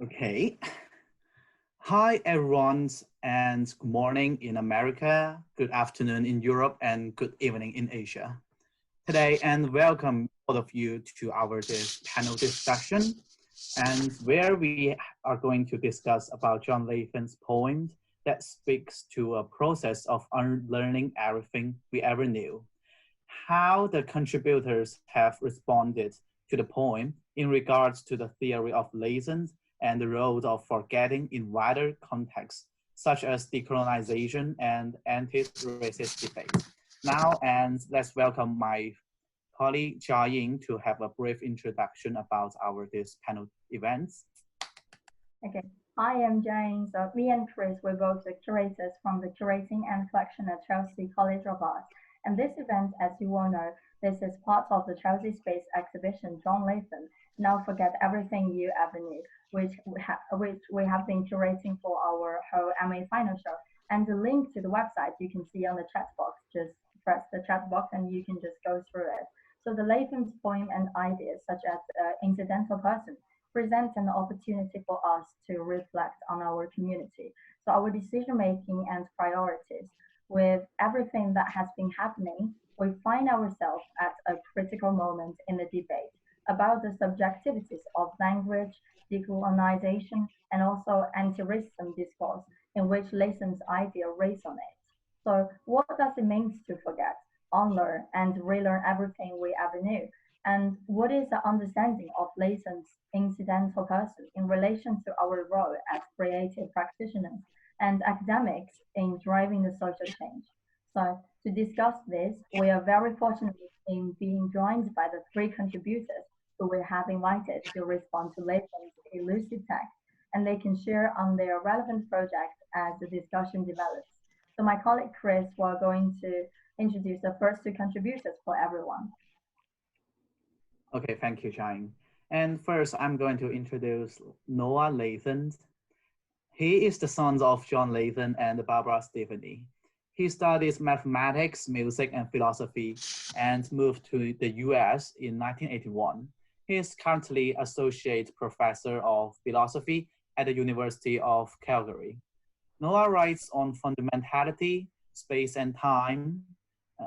Okay. Hi, everyone, and good morning in America, good afternoon in Europe, and good evening in Asia. Today, and welcome all of you to our this panel discussion, and where we are going to discuss about John Latham's poem that speaks to a process of unlearning everything we ever knew. How the contributors have responded to the poem in regards to the theory of lessons and the role of forgetting in wider contexts, such as decolonisation and anti-racist debates. Now, and let's welcome my colleague Jia Ying to have a brief introduction about our this panel events. Okay. Hi, I'm Jane. So me and Chris, we're both the curators from the Curating and Collection at Chelsea College of Art. And this event, as you all know, this is part of the Chelsea Space exhibition, John Latham, Now Forget Everything You Ever Knew, which we have been curating for our whole MA final show. And the link to the website you can see on the chat box. Just press the chat box and you can just go through it. So the Latham's poem and ideas, such as Incidental Person, present an opportunity for us to reflect on our community. So our decision making and priorities. With everything that has been happening, we find ourselves at a critical moment in the debate about the subjectivities of language, decolonization, and also anti-racism discourse in which Latham's idea resonates. So what does it mean to forget, unlearn, and relearn everything we ever knew? And what is the understanding of Latham's incidental person in relation to our role as creative practitioners and academics in driving the social change? So to discuss this, we are very fortunate in being joined by the three contributors who we have invited to respond to Latham's elusive text, and they can share on their relevant projects as the discussion develops. So my colleague Chris will going to introduce the first two contributors for everyone. Okay, thank you, Jia. And first, I'm going to introduce Noa Latham. He is the son of John Latham and Barbara Stephanie. He studies mathematics, music, and philosophy and moved to the US in 1981. He is currently Associate Professor of Philosophy at the University of Calgary. Noah writes on fundamentality, space and time,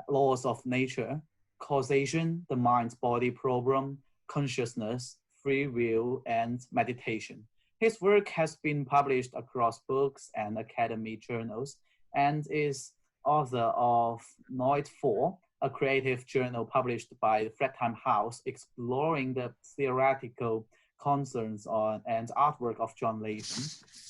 laws of nature, causation, the mind-body problem, consciousness, free will, and meditation. His work has been published across books and academic journals and is author of Noit 4, a creative journal published by Fredheim House exploring the theoretical concerns on and artwork of John Latham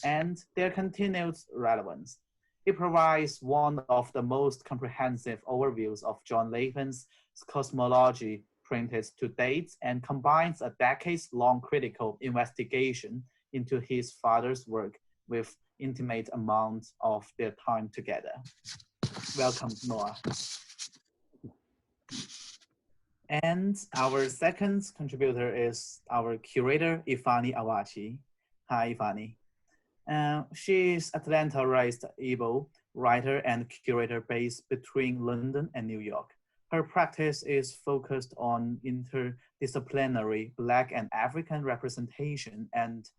and their continued relevance. It provides one of the most comprehensive overviews of John Latham's cosmology printed to date and combines a decades-long critical investigation into his father's work with intimate amount of their time together. Welcome, Noah. And our second contributor is our curator, Ifeanyi Awachie. Hi, Ifeanyi. She is Atlanta-raised Igbo writer and curator based between London and New York. Her practice is focused on interdisciplinary Black and African representation and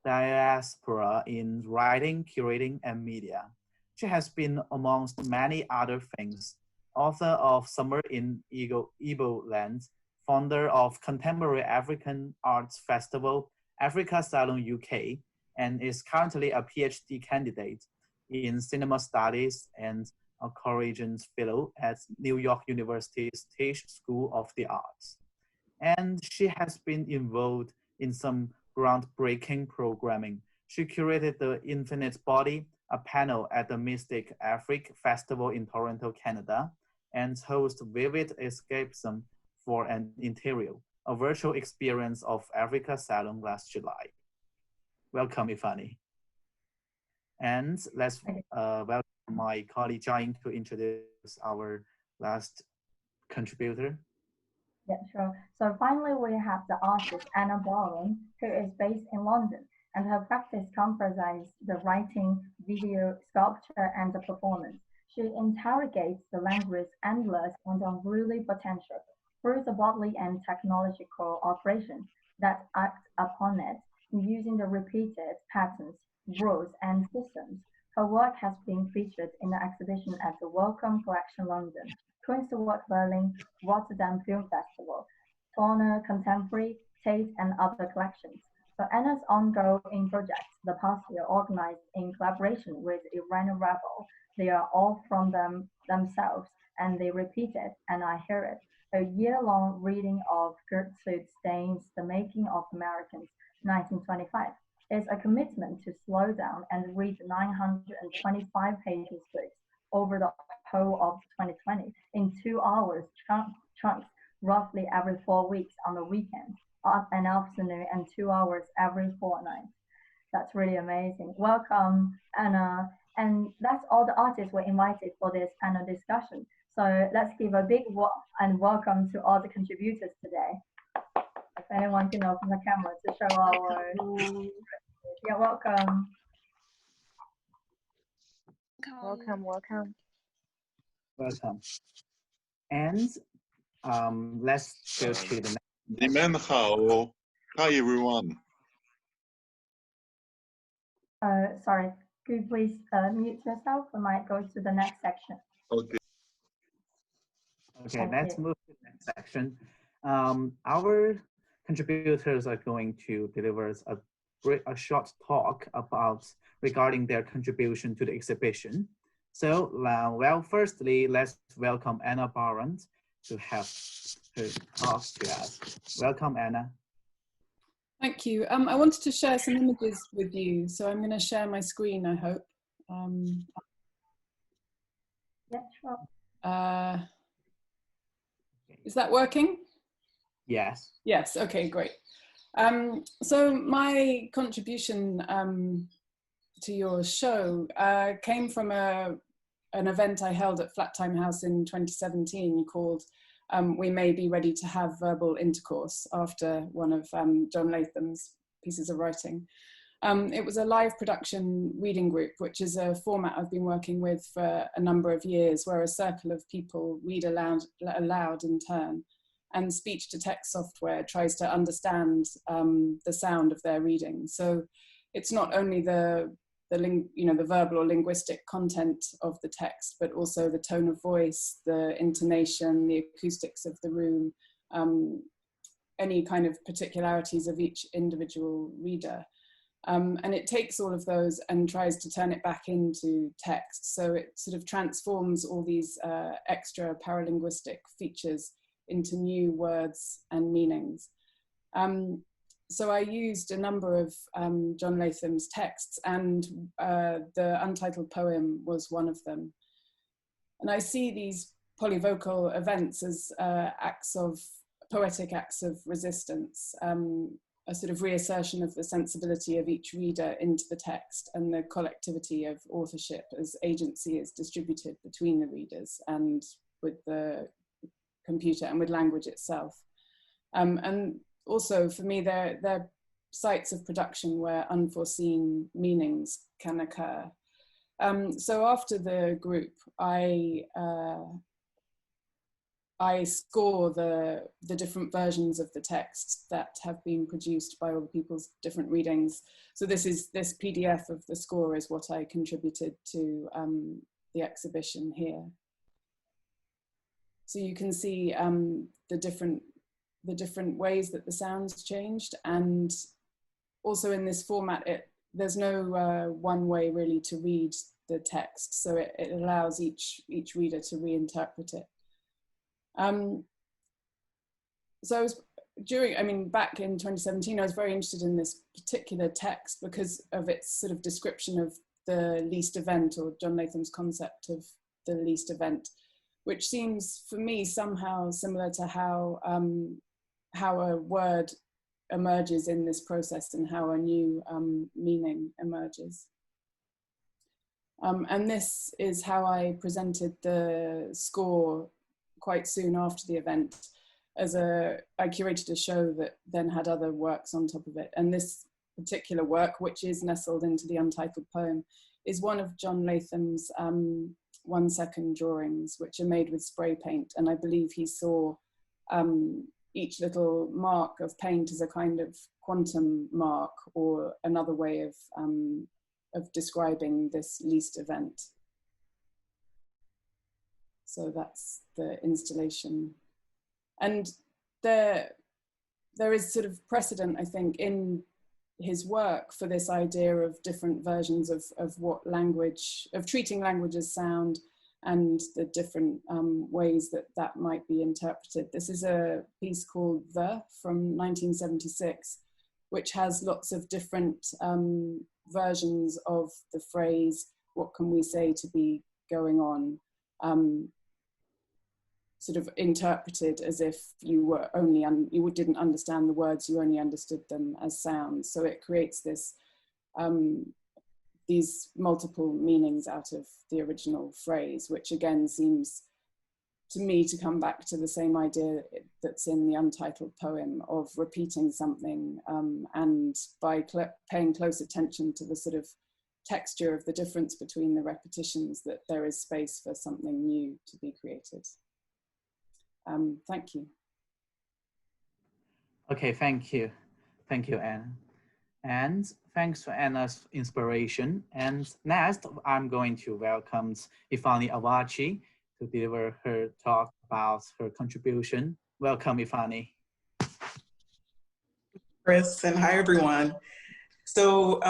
diaspora in writing, curating, and media. She has been, amongst many other things, author of Summer in Igbo Land, founder of Contemporary African Arts Festival, Africa Salon UK, and is currently a PhD candidate in cinema studies and a Correspondence Fellow at New York University's Tisch School of the Arts. And she has been involved in some groundbreaking programming. She curated The Infinite Body, a panel at the Mystic Afrique Festival in Toronto, Canada, and hosts Vivid Escapism for an Interior, a virtual experience of Africa Salon last July. Welcome, Ifeanyi. And let's welcome my colleague Jia to introduce our last contributor. Yeah, sure. So finally, we have the artist Anna Barham, who is based in London, and her practice comprises the writing, video, sculpture, and the performance. She interrogates the language's endless and unruly potential through the bodily and technological operations that act upon it, using the repeated patterns, rules, and systems. Her work has been featured in the exhibition at the Wellcome Collection London, Kunstwerk Berlin, Rotterdam Film Festival, Turner Contemporary, Tate, and other collections. So Anna's ongoing projects the past year organized in collaboration with Iranian Rebel. They are all from themselves, and they repeat it, and I hear it. A year-long reading of Gertrude Stein's The Making of Americans, 1925, is a commitment to slow down and read 925 pages books over the whole of 2020 in 2 hours chunks, roughly every 4 weeks on the weekend, an afternoon, and 2 hours every fortnight. That's really amazing. Welcome, Anna. And that's all the artists were invited for this panel discussion. So let's give a big and welcome to all the contributors today. If anyone can open the camera to show our... Yeah, welcome. Welcome, welcome. Welcome. And let's go to the next. 你们好. Hi everyone. Sorry, could you please mute yourself? We might go to the next section. Okay. Okay, Thank let's you. move to the next section. Our contributors are going to deliver us a short talk regarding their contribution to the exhibition. So, well, firstly, let's welcome Anna Barham to have her talk to us. Welcome, Anna. Thank you. I wanted to share some images with you, so I'm going to share my screen, I hope. Yeah, sure. Is that working? Yes. Yes, okay, great. So my contribution to your show came from an event I held at Flat Time House in 2017 called We May Be Ready to Have Verbal Intercourse, after one of John Latham's pieces of writing. It was a live production reading group, which is a format I've been working with for a number of years, where a circle of people read aloud in turn, and speech-to-text software tries to understand the sound of their reading. So it's not only the verbal or linguistic content of the text, but also the tone of voice, the intonation, the acoustics of the room, any kind of particularities of each individual reader. And it takes all of those and tries to turn it back into text. So it sort of transforms all these extra paralinguistic features into new words and meanings. So I used a number of John Latham's texts, and the Untitled Poem was one of them. And I see these polyvocal events as poetic acts of resistance, a sort of reassertion of the sensibility of each reader into the text, and the collectivity of authorship as agency is distributed between the readers and with the computer and with language itself. And also for me, they're sites of production where unforeseen meanings can occur. So after the group, I score the different versions of the texts that have been produced by all the people's different readings. So this PDF of the score is what I contributed to the exhibition here. So you can see the different ways that the sounds changed, and also in this format, there's no one way really to read the text, so it allows each reader to reinterpret it. So I was back in 2017, I was very interested in this particular text because of its sort of description of the least event, or John Latham's concept of the least event, which seems for me somehow similar to how a word emerges in this process and how a new meaning emerges. And this is how I presented the score quite soon after the event. I curated a show that then had other works on top of it. And this particular work, which is nestled into the Untitled Poem, is one of John Latham's 1-second drawings, which are made with spray paint. And I believe he saw, each little mark of paint is a kind of quantum mark, or another way of describing this least event. So that's the installation. And there is sort of precedent, I think, in his work for this idea of different versions of what language, of treating language as sound, and the different ways that that might be interpreted. This is a piece called The from 1976, which has lots of different versions of the phrase, what can we say to be going on? Sort of interpreted as if you were only, you didn't understand the words, you only understood them as sounds. So it creates this, these multiple meanings out of the original phrase, which again seems to me to come back to the same idea that's in the Untitled poem of repeating something, and by paying close attention to the sort of texture of the difference between the repetitions, that there is space for something new to be created. Thank you. Okay, thank you. Thank you, Anna. And thanks for Anna's inspiration. And next, I'm going to welcome Ifeanyi Awachie to deliver her talk about her contribution. Welcome, Ifeanyi. Chris, and hi, everyone. So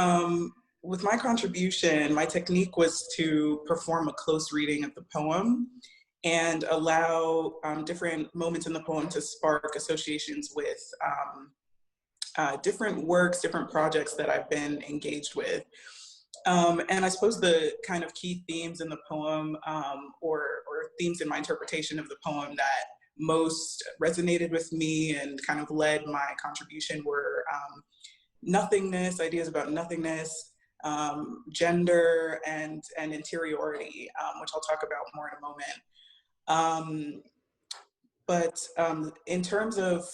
with my contribution, my technique was to perform a close reading of the poem and allow different moments in the poem to spark associations with different works, different projects that I've been engaged with. And I suppose the kind of key themes in the poem, or themes in my interpretation of the poem that most resonated with me and kind of led my contribution were nothingness, ideas about nothingness, gender, and interiority, which I'll talk about more in a moment. But in terms of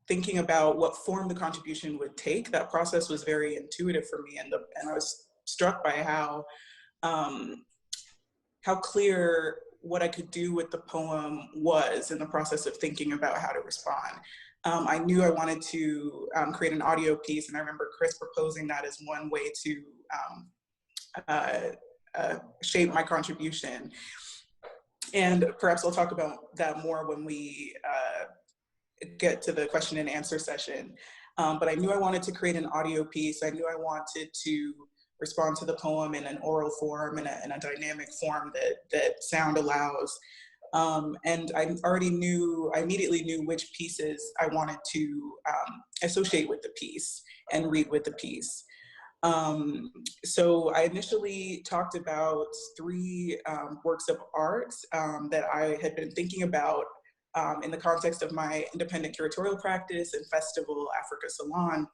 thinking about what form the contribution would take, that process was very intuitive for me, and I was struck by how clear what I could do with the poem was in the process of thinking about how to respond. I knew I wanted to create an audio piece, and I remember Chris proposing that as one way to shape my contribution. And perhaps I'll talk about that more when we get to the question and answer session. But I knew I wanted to create an audio piece. I knew I wanted to respond to the poem in an oral form, in a dynamic form that sound allows. And I immediately knew which pieces I wanted to associate with the piece and read with the piece. So I initially talked about three works of art that I had been thinking about in the context of my independent curatorial practice and festival Africa Salon,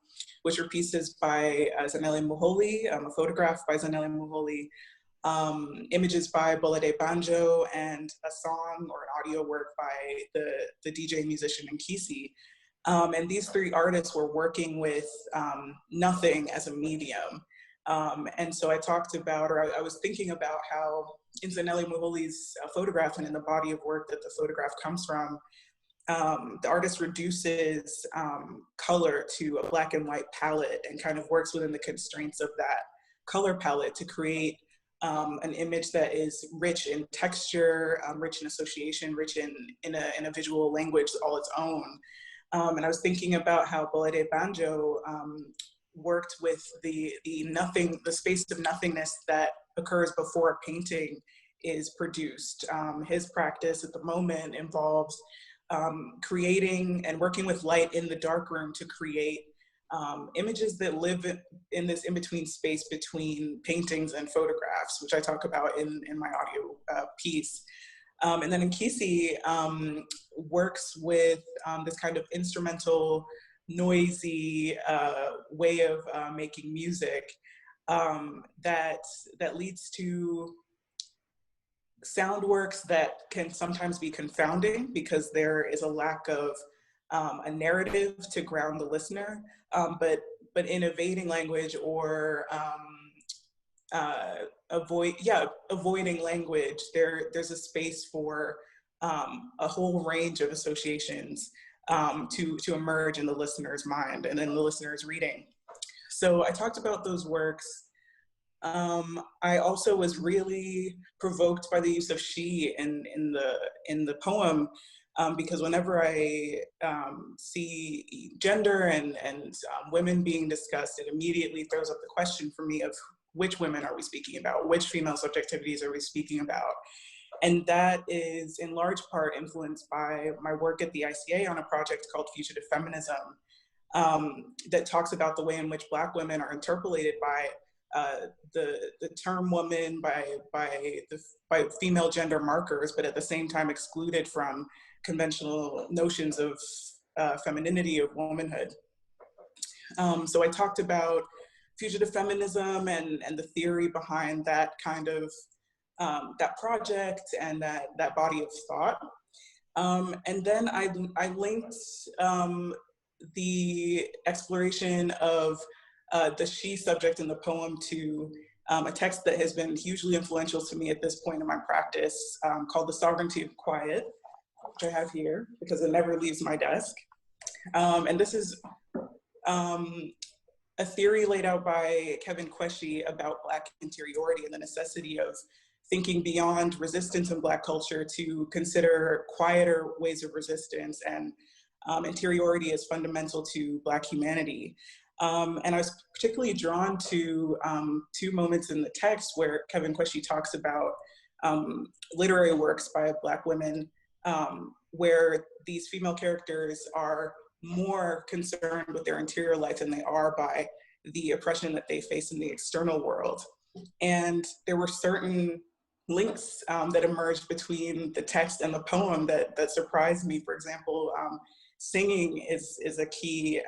which are pieces by Zanele Muholi, a photograph by Zanele Muholi, images by Bolade Banjo, and a song or an audio work by the DJ musician Nkisi. And these three artists were working with nothing as a medium. And so I talked about, or I was thinking about how in Zanele Muholi's photograph and in the body of work that the photograph comes from, the artist reduces color to a black and white palette and kind of works within the constraints of that color palette to create an image that is rich in texture, rich in association, rich in a visual language all its own. And I was thinking about how Bolade Banjo worked with the space of nothingness that occurs before a painting is produced. His practice at the moment involves creating and working with light in the darkroom to create images that live in this in-between space between paintings and photographs, which I talk about in my audio piece. And then Nkisi works with this kind of instrumental, noisy way of making music that leads to sound works that can sometimes be confounding because there is a lack of a narrative to ground the listener, but in evading language or avoiding language, there's a space for a whole range of associations to emerge in the listener's mind and in the listener's reading. So I talked about those works. I also was really provoked by the use of she in the poem, because whenever I see gender and women being discussed, it immediately throws up the question for me of which women are we speaking about? Which female subjectivities are we speaking about? And that is in large part influenced by my work at the ICA on a project called Fugitive Feminism, that talks about the way in which Black women are interpolated by the term woman, by female gender markers, but at the same time excluded from conventional notions of femininity, of womanhood. So I talked about fugitive feminism and the theory behind that kind of that project and that body of thought. And then I linked the exploration of the she subject in the poem to a text that has been hugely influential to me at this point in my practice, called The Sovereignty of Quiet, which I have here because it never leaves my desk. And this is a theory laid out by Kevin Queshie about Black interiority and the necessity of thinking beyond resistance in Black culture to consider quieter ways of resistance, and interiority is fundamental to Black humanity. And I was particularly drawn to two moments in the text where Kevin Queshie talks about literary works by Black women, where these female characters are more concerned with their interior life than they are by the oppression that they face in the external world. And there were certain links that emerged between the text and the poem that surprised me. For example, singing is a key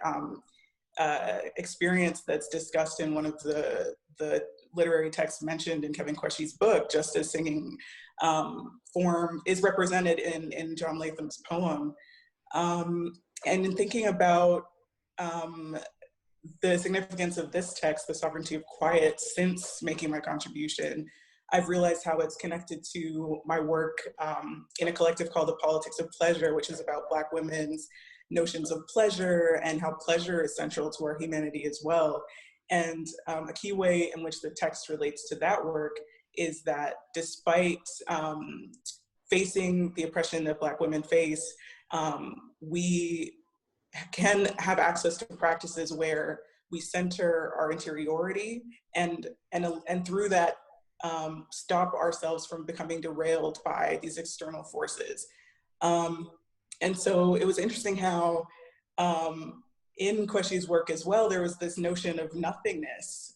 experience that's discussed in one of the literary texts mentioned in Kevin Queshie's book, just as singing form is represented in John Latham's poem. And in thinking about the significance of this text, The Sovereignty of Quiet, since making my contribution, I've realized how it's connected to my work in a collective called The Politics of Pleasure, which is about Black women's notions of pleasure and how pleasure is central to our humanity as well. And a key way in which the text relates to that work is that despite facing the oppression that Black women face, we can have access to practices where we center our interiority and through that stop ourselves from becoming derailed by these external forces. And so it was interesting how in Queshie's work as well, there was this notion of nothingness,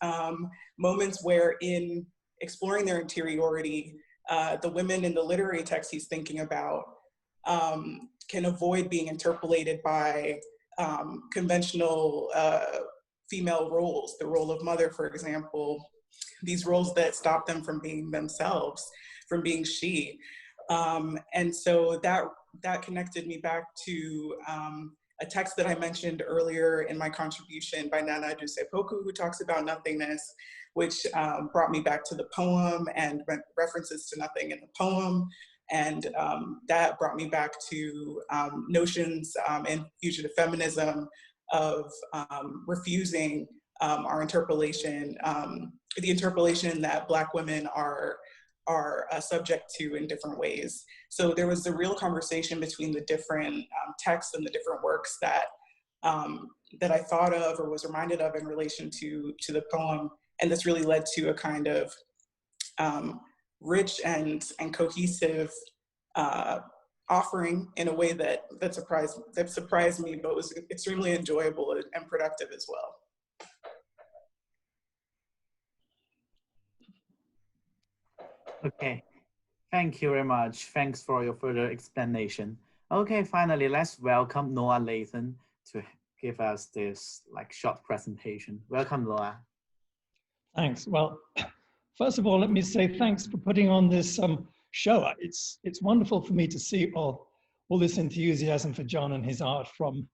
moments where in exploring their interiority, the women in the literary text he's thinking about can avoid being interpolated by conventional female roles, the role of mother, for example, these roles that stop them from being themselves, from being she. And so that connected me back to a text that I mentioned earlier in my contribution by Nana Adusei-Poku, who talks about nothingness, which brought me back to the poem and references to nothing in the poem. And that brought me back to notions in fugitive feminism of refusing our interpolation, the interpolation that Black women are subject to in different ways. So there was a real conversation between the different texts and the different works that I thought of or was reminded of in relation to the poem. And this really led to a kind of rich and cohesive offering in a way that surprised me, but was extremely enjoyable and productive as well. Okay, thank you very much. Thanks for your further explanation. Okay, finally, let's welcome Noa Latham to give us this short presentation. Welcome, Noa. Thanks. Well, first of all, let me say thanks for putting on this show. It's wonderful for me to see all this enthusiasm for John and his art from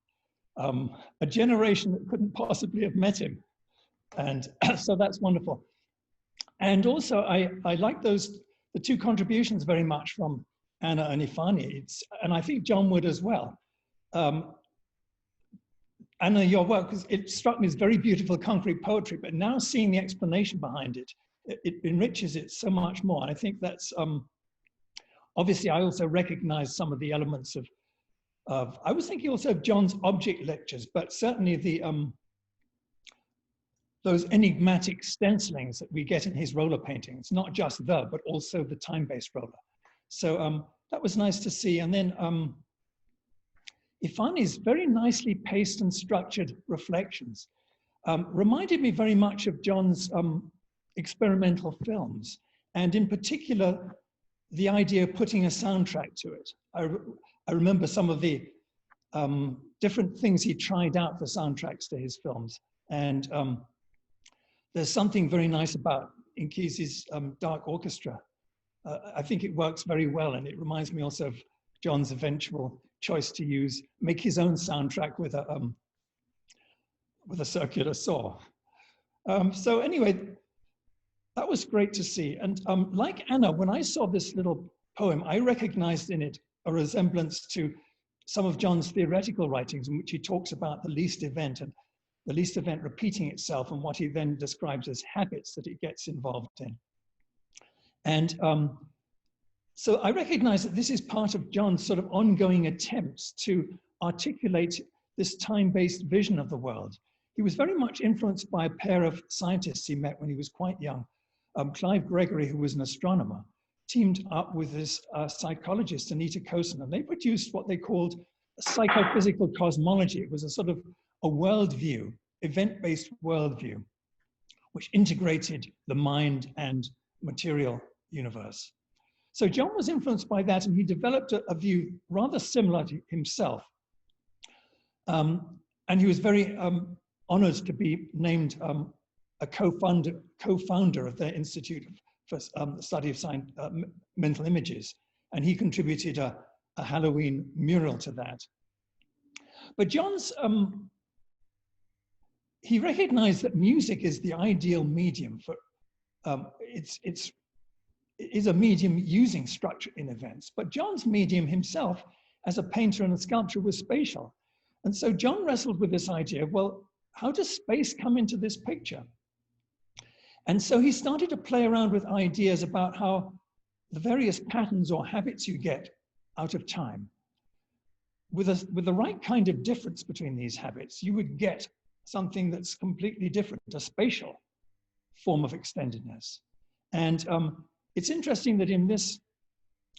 a generation that couldn't possibly have met him. And so that's wonderful. And also, I like the two contributions very much from Anna and Ifeanyi, and I think John would as well. Anna, your work, it struck me as very beautiful concrete poetry, but now seeing the explanation behind it, it enriches it so much more. And I think that's, obviously I also recognize some of the elements of I was thinking also of John's object lectures, but certainly the, those enigmatic stencilings that we get in his roller paintings, not just but also the time-based roller. So that was nice to see. And then Ifeanyi's very nicely paced and structured reflections reminded me very much of John's experimental films, and in particular, the idea of putting a soundtrack to it. I remember some of the different things he tried out for soundtracks to his films. And there's something very nice about Nkesi's Dark Orchestra. I think it works very well, and it reminds me also of John's eventual choice to make his own soundtrack with a circular saw. So anyway, that was great to see. And like Anna, when I saw this little poem, I recognized in it a resemblance to some of John's theoretical writings in which he talks about the least event and the least event repeating itself and what he then describes as habits that it gets involved in. And so I recognize that this is part of John's sort of ongoing attempts to articulate this time-based vision of the world. He was very much influenced by a pair of scientists he met when he was quite young. Clive Gregory, who was an astronomer, teamed up with this psychologist, Anita Kosen, and they produced what they called psychophysical cosmology. It was a sort of a worldview, event-based worldview, which integrated the mind and material universe. So John was influenced by that, and he developed a view rather similar to himself. And he was very honored to be named a co-founder of the Institute for the Study of Mental Images, and he contributed a Halloween mural to that. But John's, he recognized that music is the ideal medium for, it is a medium using structure in events, but John's medium himself as a painter and a sculptor was spatial. And so John wrestled with this idea of, well, how does space come into this picture? And so he started to play around with ideas about how the various patterns or habits you get out of time, with the right kind of difference between these habits, you would get something that's completely different, a spatial form of extendedness. And it's interesting that in this,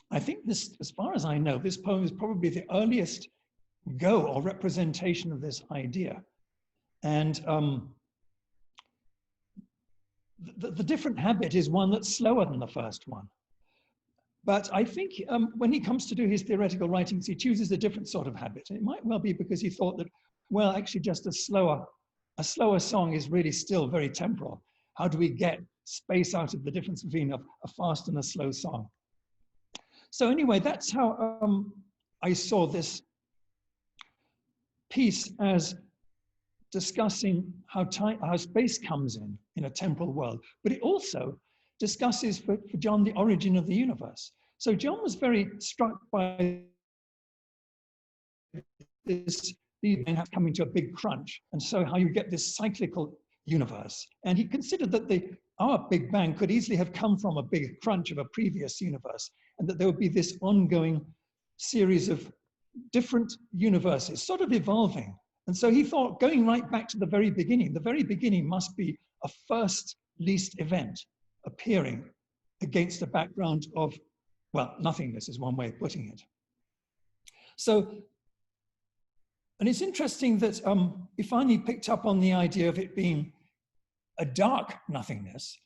I think this, as far as I know, this poem is probably the earliest go or representation of this idea. And the different habit is one that's slower than the first one. But I think when he comes to do his theoretical writings, he chooses a different sort of habit. And it might well be because he thought that, well, actually just a slower song is really still very temporal. How do we get space out of the difference between a fast and a slow song? So anyway, that's how I saw this piece as discussing how space comes in a temporal world, but it also discusses for John the origin of the universe. So John was very struck by this, these have coming to a big crunch, and so how you get this cyclical universe. And he considered that our Big Bang could easily have come from a big crunch of a previous universe, and that there would be this ongoing series of different universes sort of evolving. And so he thought, going right back to the very beginning must be a first least event appearing against a background of, well, nothingness is one way of putting it. So, and it's interesting that Ifeanyi picked up on the idea of it being a dark nothingness.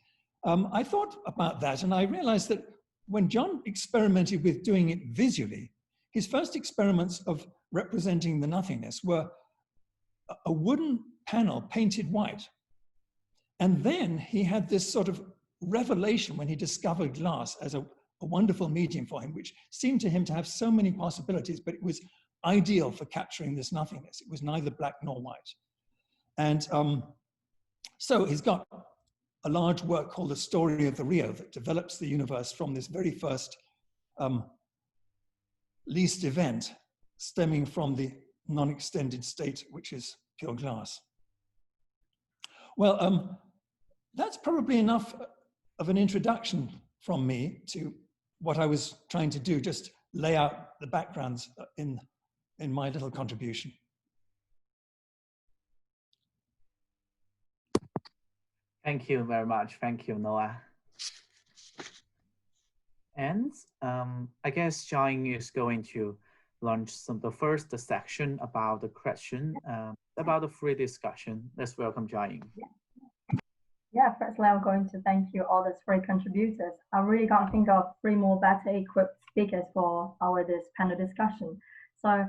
I thought about that, and I realized that when John experimented with doing it visually, his first experiments of representing the nothingness were a wooden panel painted white. And then he had this sort of revelation when he discovered glass as a wonderful medium for him, which seemed to him to have so many possibilities, but it was ideal for capturing this nothingness. It was neither black nor white. And so he's got a large work called The Story of the Rio that develops the universe from this very first least event stemming from the non-extended state, which is pure glass. Well, that's probably enough of an introduction from me to what I was trying to do, just lay out the backgrounds in my little contribution. Thank you very much. Thank you, Noah. And I guess John is going to launch the first section about the question, about the free discussion. Let's welcome John. Yeah, firstly, I'm going to thank you all the three contributors. I really can't think of three more better equipped speakers for this panel discussion. So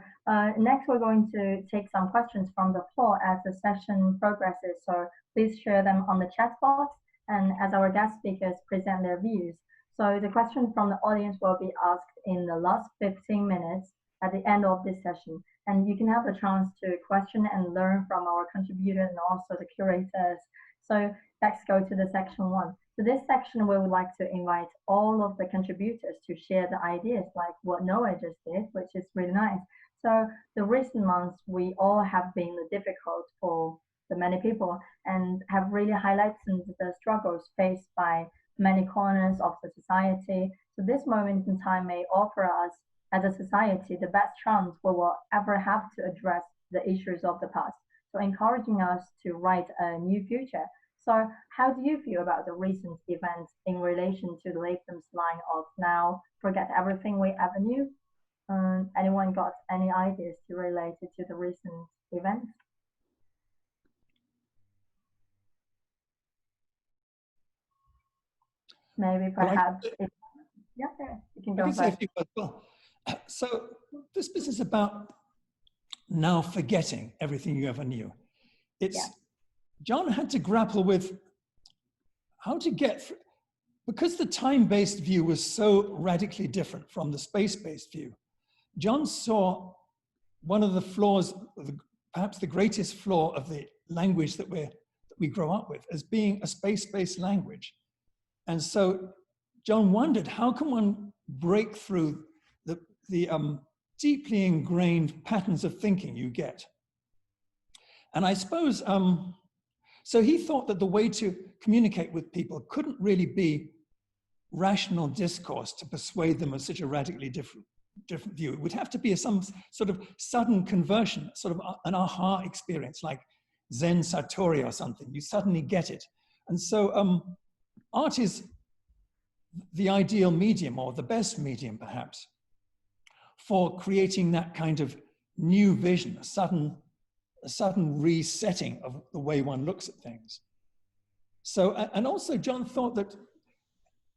next, we're going to take some questions from the floor as the session progresses. So please share them on the chat box and as our guest speakers present their views. So the question from the audience will be asked in the last 15 minutes at the end of this session. And you can have the chance to question and learn from our contributors and also the curators. So let's go to the section 1. So this section, we would like to invite all of the contributors to share the ideas like what Noah just did, which is really nice. So the recent months, we all have been difficult for the many people and have really highlighted the struggles faced by many corners of the society. So this moment in time may offer us as a society the best chance we will ever have to address the issues of the past. So encouraging us to write a new future. So how do you feel about the recent events in relation to Latham's line of now forget everything we ever knew? Anyone got any ideas related to the recent events? Maybe perhaps, yeah, you can go first. Well, so this business about now forgetting everything you ever knew, John had to grapple with how to get through, because the time-based view was so radically different from the space-based view. John saw one of the flaws, perhaps the greatest flaw of the language that we grow up with as being a space-based language. And so John wondered, how can one break through the deeply ingrained patterns of thinking you get? And I suppose, so he thought that the way to communicate with people couldn't really be rational discourse to persuade them of such a radically different view. It would have to be some sort of sudden conversion, sort of an aha experience, like Zen Satori or something. You suddenly get it. And so art is the ideal medium, or the best medium perhaps, for creating that kind of new vision, a sudden resetting of the way one looks at things. So, and also John thought that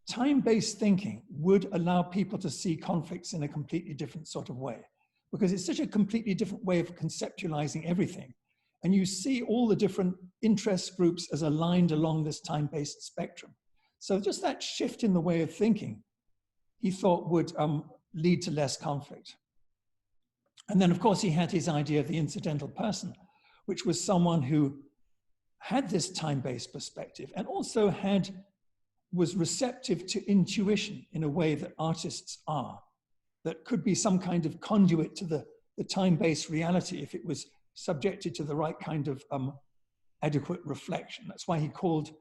time-based thinking would allow people to see conflicts in a completely different sort of way, because it's such a completely different way of conceptualizing everything. And you see all the different interest groups as aligned along this time-based spectrum. So just that shift in the way of thinking, he thought would lead to less conflict. And then of course he had his idea of the incidental person, which was someone who had this time-based perspective and also was receptive to intuition in a way that artists are, that could be some kind of conduit to the time-based reality if it was subjected to the right kind of adequate reflection. That's why he called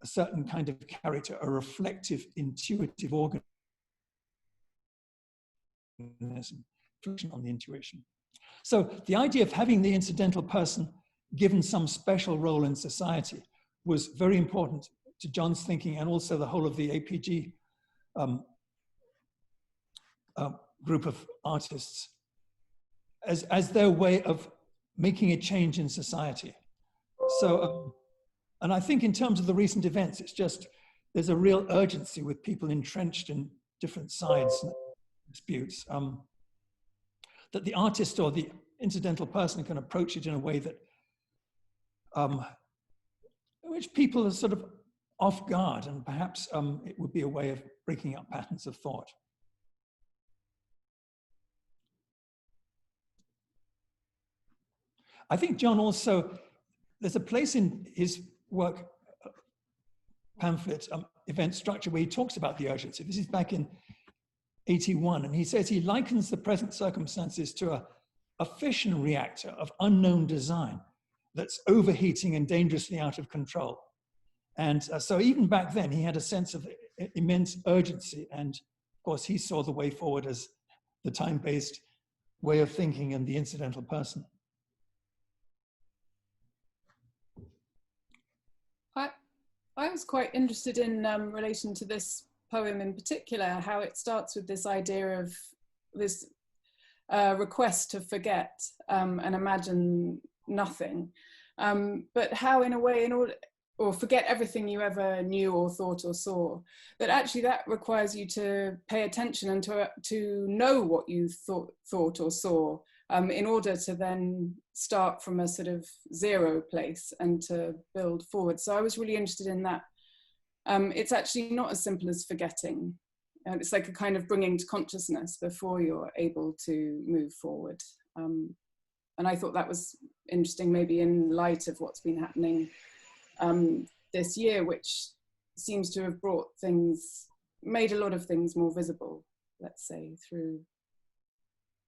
a certain kind of character a reflective, intuitive organism, on the intuition. So the idea of having the incidental person given some special role in society was very important to John's thinking, and also the whole of the APG group of artists as their way of making a change in society. So, and I think in terms of the recent events, it's just, there's a real urgency with people entrenched in different sides and disputes, that the artist or the incidental person can approach it in a way that, which people are sort of off guard, and perhaps it would be a way of breaking up patterns of thought. I think John also, there's a place in his work pamphlet, Event Structure, where he talks about the urgency. This is back in 81, and he says he likens the present circumstances to a fission reactor of unknown design, that's overheating and dangerously out of control. And so even back then, he had a sense of immense urgency. And of course, he saw the way forward as the time-based way of thinking and the incidental person. I was quite interested in relation to this poem in particular, how it starts with this idea of this request to forget and imagine nothing, but how in a way, or forget everything you ever knew or thought or saw, that actually that requires you to pay attention and to know what you thought or saw, in order to then start from a sort of zero place and to build forward. So I was really interested in that. It's actually not as simple as forgetting. It's like a kind of bringing to consciousness before you're able to move forward. And I thought that was interesting, maybe in light of what's been happening this year, which seems to have made a lot of things more visible, let's say, through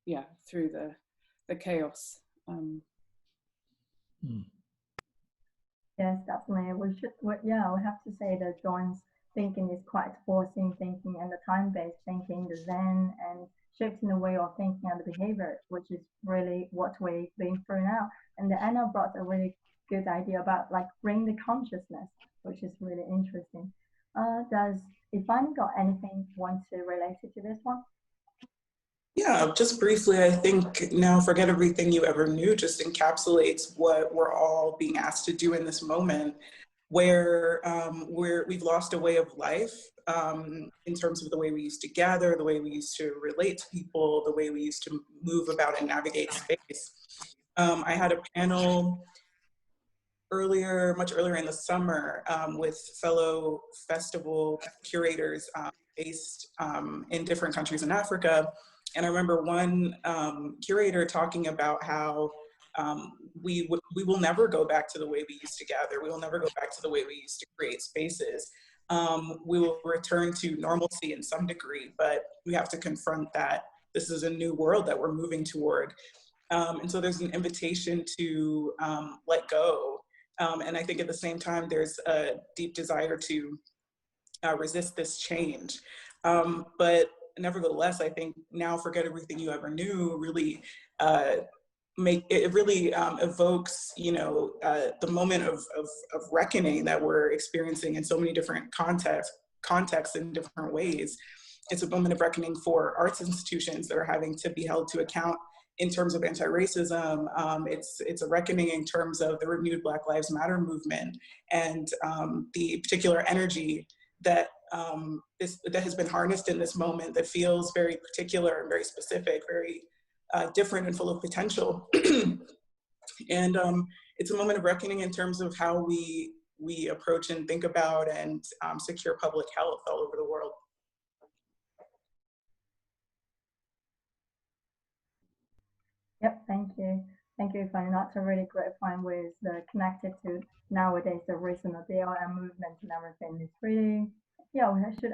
the chaos. Yes, definitely. We have to say that John's thinking is quite forcing thinking and the time-based thinking, the Zen, and shifting the way of thinking and the behavior, which is really what we're being through now. And the Anna brought a really good idea about like bring the consciousness, which is really interesting. Does Ifeanyi got anything want to relate it to this one? Yeah, just briefly, I think now Forget Everything You Ever Knew just encapsulates what we're all being asked to do in this moment, where we've lost a way of life in terms of the way we used to gather, the way we used to relate to people, the way we used to move about and navigate space. I had a panel much earlier in the summer with fellow festival curators based in different countries in Africa. And I remember one curator talking about how we will never go back to the way we used to gather. We will never go back to the way we used to create spaces. We will return to normalcy in some degree, but we have to confront that this is a new world that we're moving toward. And so there's an invitation to let go. And I think at the same time, there's a deep desire to resist this change. But nevertheless, I think now Forget Everything You Ever Knew really evokes, the moment of reckoning that we're experiencing in so many different contexts in different ways. It's a moment of reckoning for arts institutions that are having to be held to account in terms of anti-racism. It's a reckoning in terms of the renewed Black Lives Matter movement and the particular energy that that has been harnessed in this moment that feels very particular and very specific, very different and full of potential. And it's a moment of reckoning in terms of how we approach and think about and secure public health all over the world. Yep, thank you. Thank you, Ifeanyi. That's a really great point with connected to nowadays the recent BLM movement and everything. It's really, yeah, I should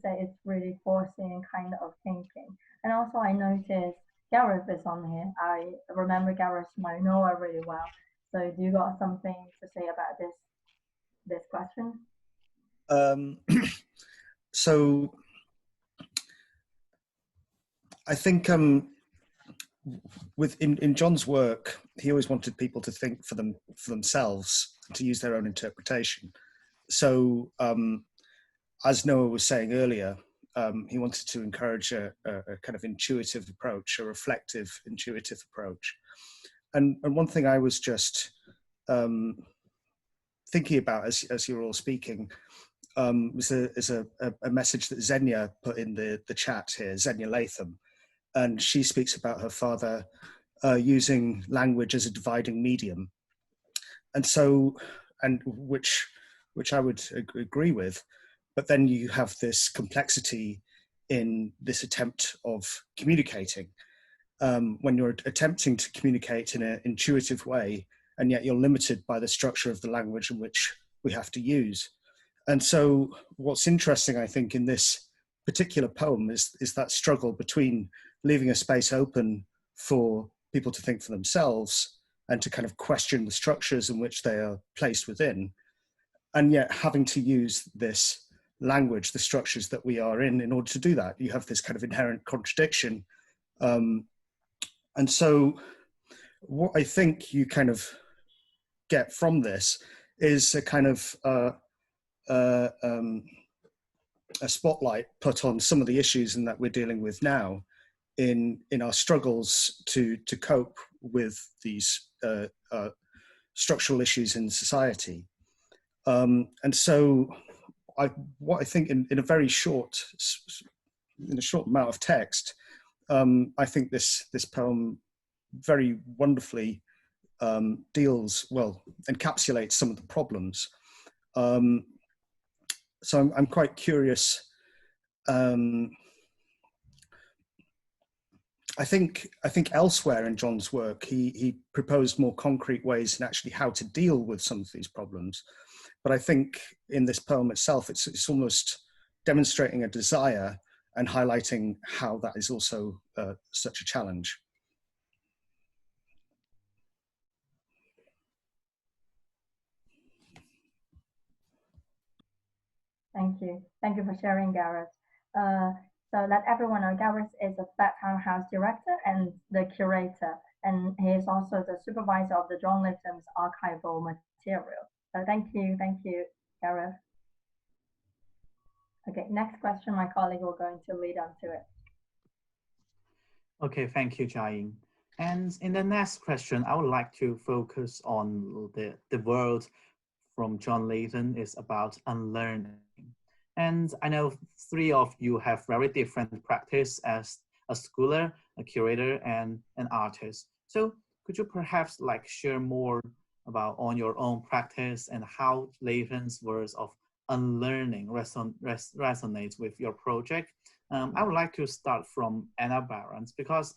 say it's really forcing kind of thinking. And also I noticed Gareth is on here. I remember Gareth Noa really well. So do you got something to say about this question? So I think in John's work, he always wanted people to think for themselves, to use their own interpretation. So as Noah was saying earlier, he wanted to encourage a kind of intuitive approach, a reflective, intuitive approach. And one thing I was just thinking about as you were all speaking was a message that Xenia put in the chat here, Xenia Latham. And she speaks about her father using language as a dividing medium. And so, and which I would agree with, but then you have this complexity in this attempt of communicating. When you're attempting to communicate in an intuitive way, and yet you're limited by the structure of the language in which we have to use. And so what's interesting, I think, in this particular poem is that struggle between leaving a space open for people to think for themselves and to kind of question the structures in which they are placed within, and yet having to use this language, the structures that we are in order to do that. You have this kind of inherent contradiction. And so what I think you kind of get from this is a kind of a spotlight put on some of the issues and that we're dealing with now in our struggles to cope with these structural issues in society. And so what I think in a very short amount of text, I think this poem very wonderfully encapsulates some of the problems. So I'm quite curious. I think elsewhere in John's work, he proposed more concrete ways in actually how to deal with some of these problems. But I think in this poem itself, it's almost demonstrating a desire and highlighting how that is also such a challenge. Thank you. Thank you for sharing, Gareth. So let everyone know, Gareth is a Flattown House director and the curator, and he is also the supervisor of the John Latham's archival material. So thank you, Gareth. Okay, next question, my colleague will going to lead on to it. Okay, thank you, Jiaying. And in the next question, I would like to focus on the word from John Latham is about unlearning. And I know three of you have very different practice as a scholar, a curator, and an artist. So could you perhaps like share more about on your own practice and how Latham's words of unlearning resonates with your project? I would like to start from Anna Barons because,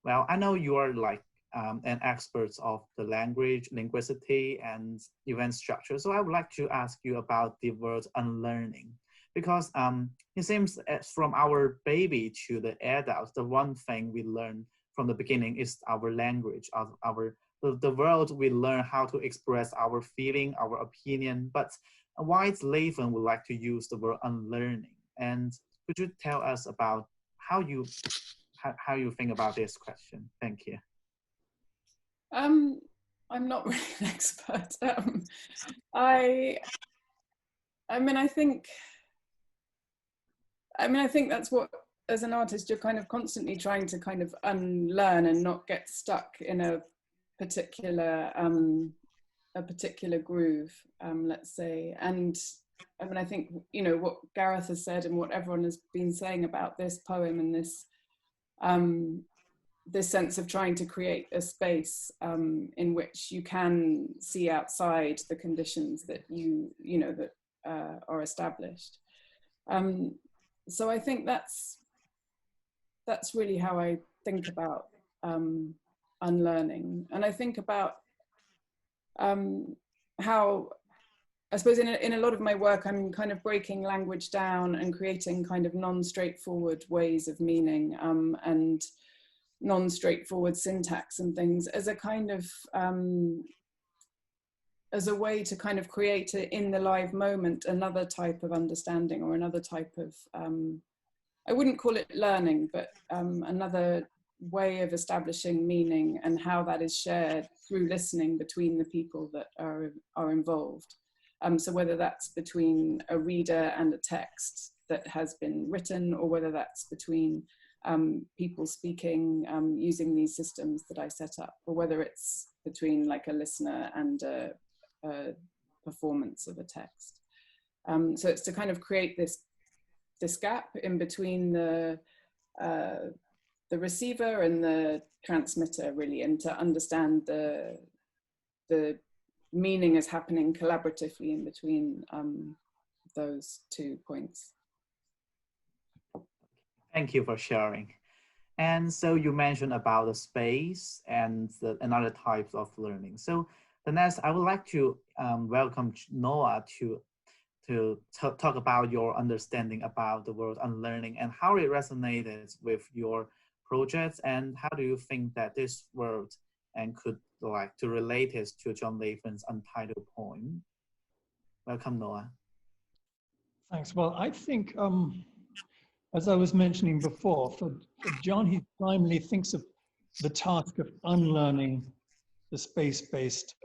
well, I know you are like an expert of the language, linguicity, and event structure. So I would like to ask you about the word unlearning, because it seems from our baby to the adults, the one thing we learn from the beginning is our language, the world we learn how to express our feeling, our opinion. But why Latham would like to use the word unlearning? And could you tell us about how you think about this question? Thank you. I'm not really an expert. I think that's what, as an artist, you're kind of constantly trying to kind of unlearn and not get stuck in a particular groove, let's say. And I mean, I think, you know, what Gareth has said and what everyone has been saying about this poem and this this sense of trying to create a space in which you can see outside the conditions that you know that are established. So I think that's really how I think about unlearning, and I think about how, I suppose in a lot of my work, I'm kind of breaking language down and creating kind of non-straightforward ways of meaning and non-straightforward syntax and things as a kind of as a way to kind of create in the live moment another type of understanding, or another type of I wouldn't call it learning, but another way of establishing meaning and how that is shared through listening between the people that are involved. So whether that's between a reader and a text that has been written, or whether that's between people speaking using these systems that I set up, or whether it's between like a listener and a performance of a text. So it's to kind of create this gap in between the receiver and the transmitter, really, and to understand the meaning is happening collaboratively in between those 2 points. Thank you for sharing. And so you mentioned about the space and another types of learning. So the next, I would like to welcome Noah to talk about your understanding about the word unlearning and how it resonated with your projects, and how do you think that this word and could to relate it to John Latham's Untitled poem. Welcome, Noah. Thanks. Well, I think, as I was mentioning before, for John, he primarily thinks of the task of unlearning the space-based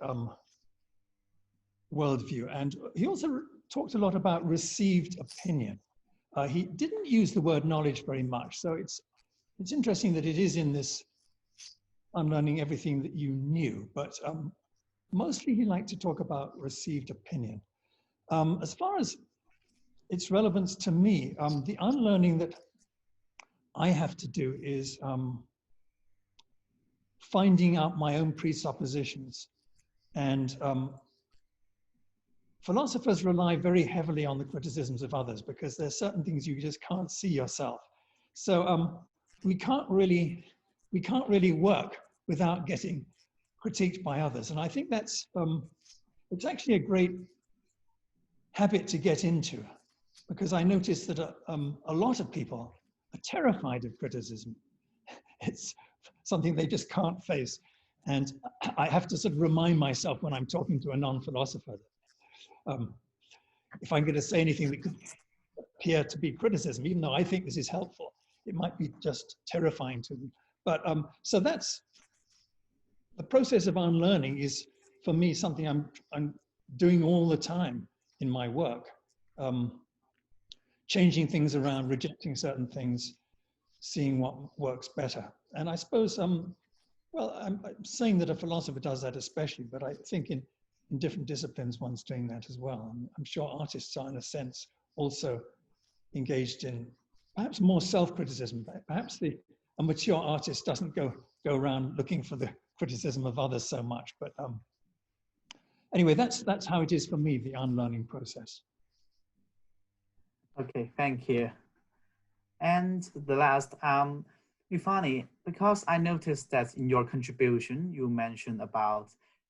worldview. And he also talked a lot about received opinion. He didn't use the word knowledge very much. So it's interesting that it is in this unlearning everything that you knew, but mostly he liked to talk about received opinion. As far as its relevance to me, the unlearning that I have to do is finding out my own presuppositions. And philosophers rely very heavily on the criticisms of others because there's certain things you just can't see yourself. So we can't really work without getting critiqued by others. And I think that's, it's actually a great habit to get into, because I noticed that a lot of people are terrified of criticism. It's something they just can't face. And I have to sort of remind myself when I'm talking to a non-philosopher, if I'm going to say anything that could appear to be criticism, even though I think this is helpful, it might be just terrifying to them. But so that's, the process of unlearning is, for me, something I'm doing all the time in my work. Changing things around, rejecting certain things, seeing what works better. And I suppose, well, I'm saying that a philosopher does that especially, but I think in different disciplines, one's doing that as well. I'm sure artists are, in a sense, also engaged in perhaps more self-criticism. Perhaps a mature artist doesn't go around looking for the criticism of others so much. But anyway, that's how it is for me, the unlearning process. Okay, thank you. And the last, Ifeanyi, because I noticed that in your contribution, you mentioned about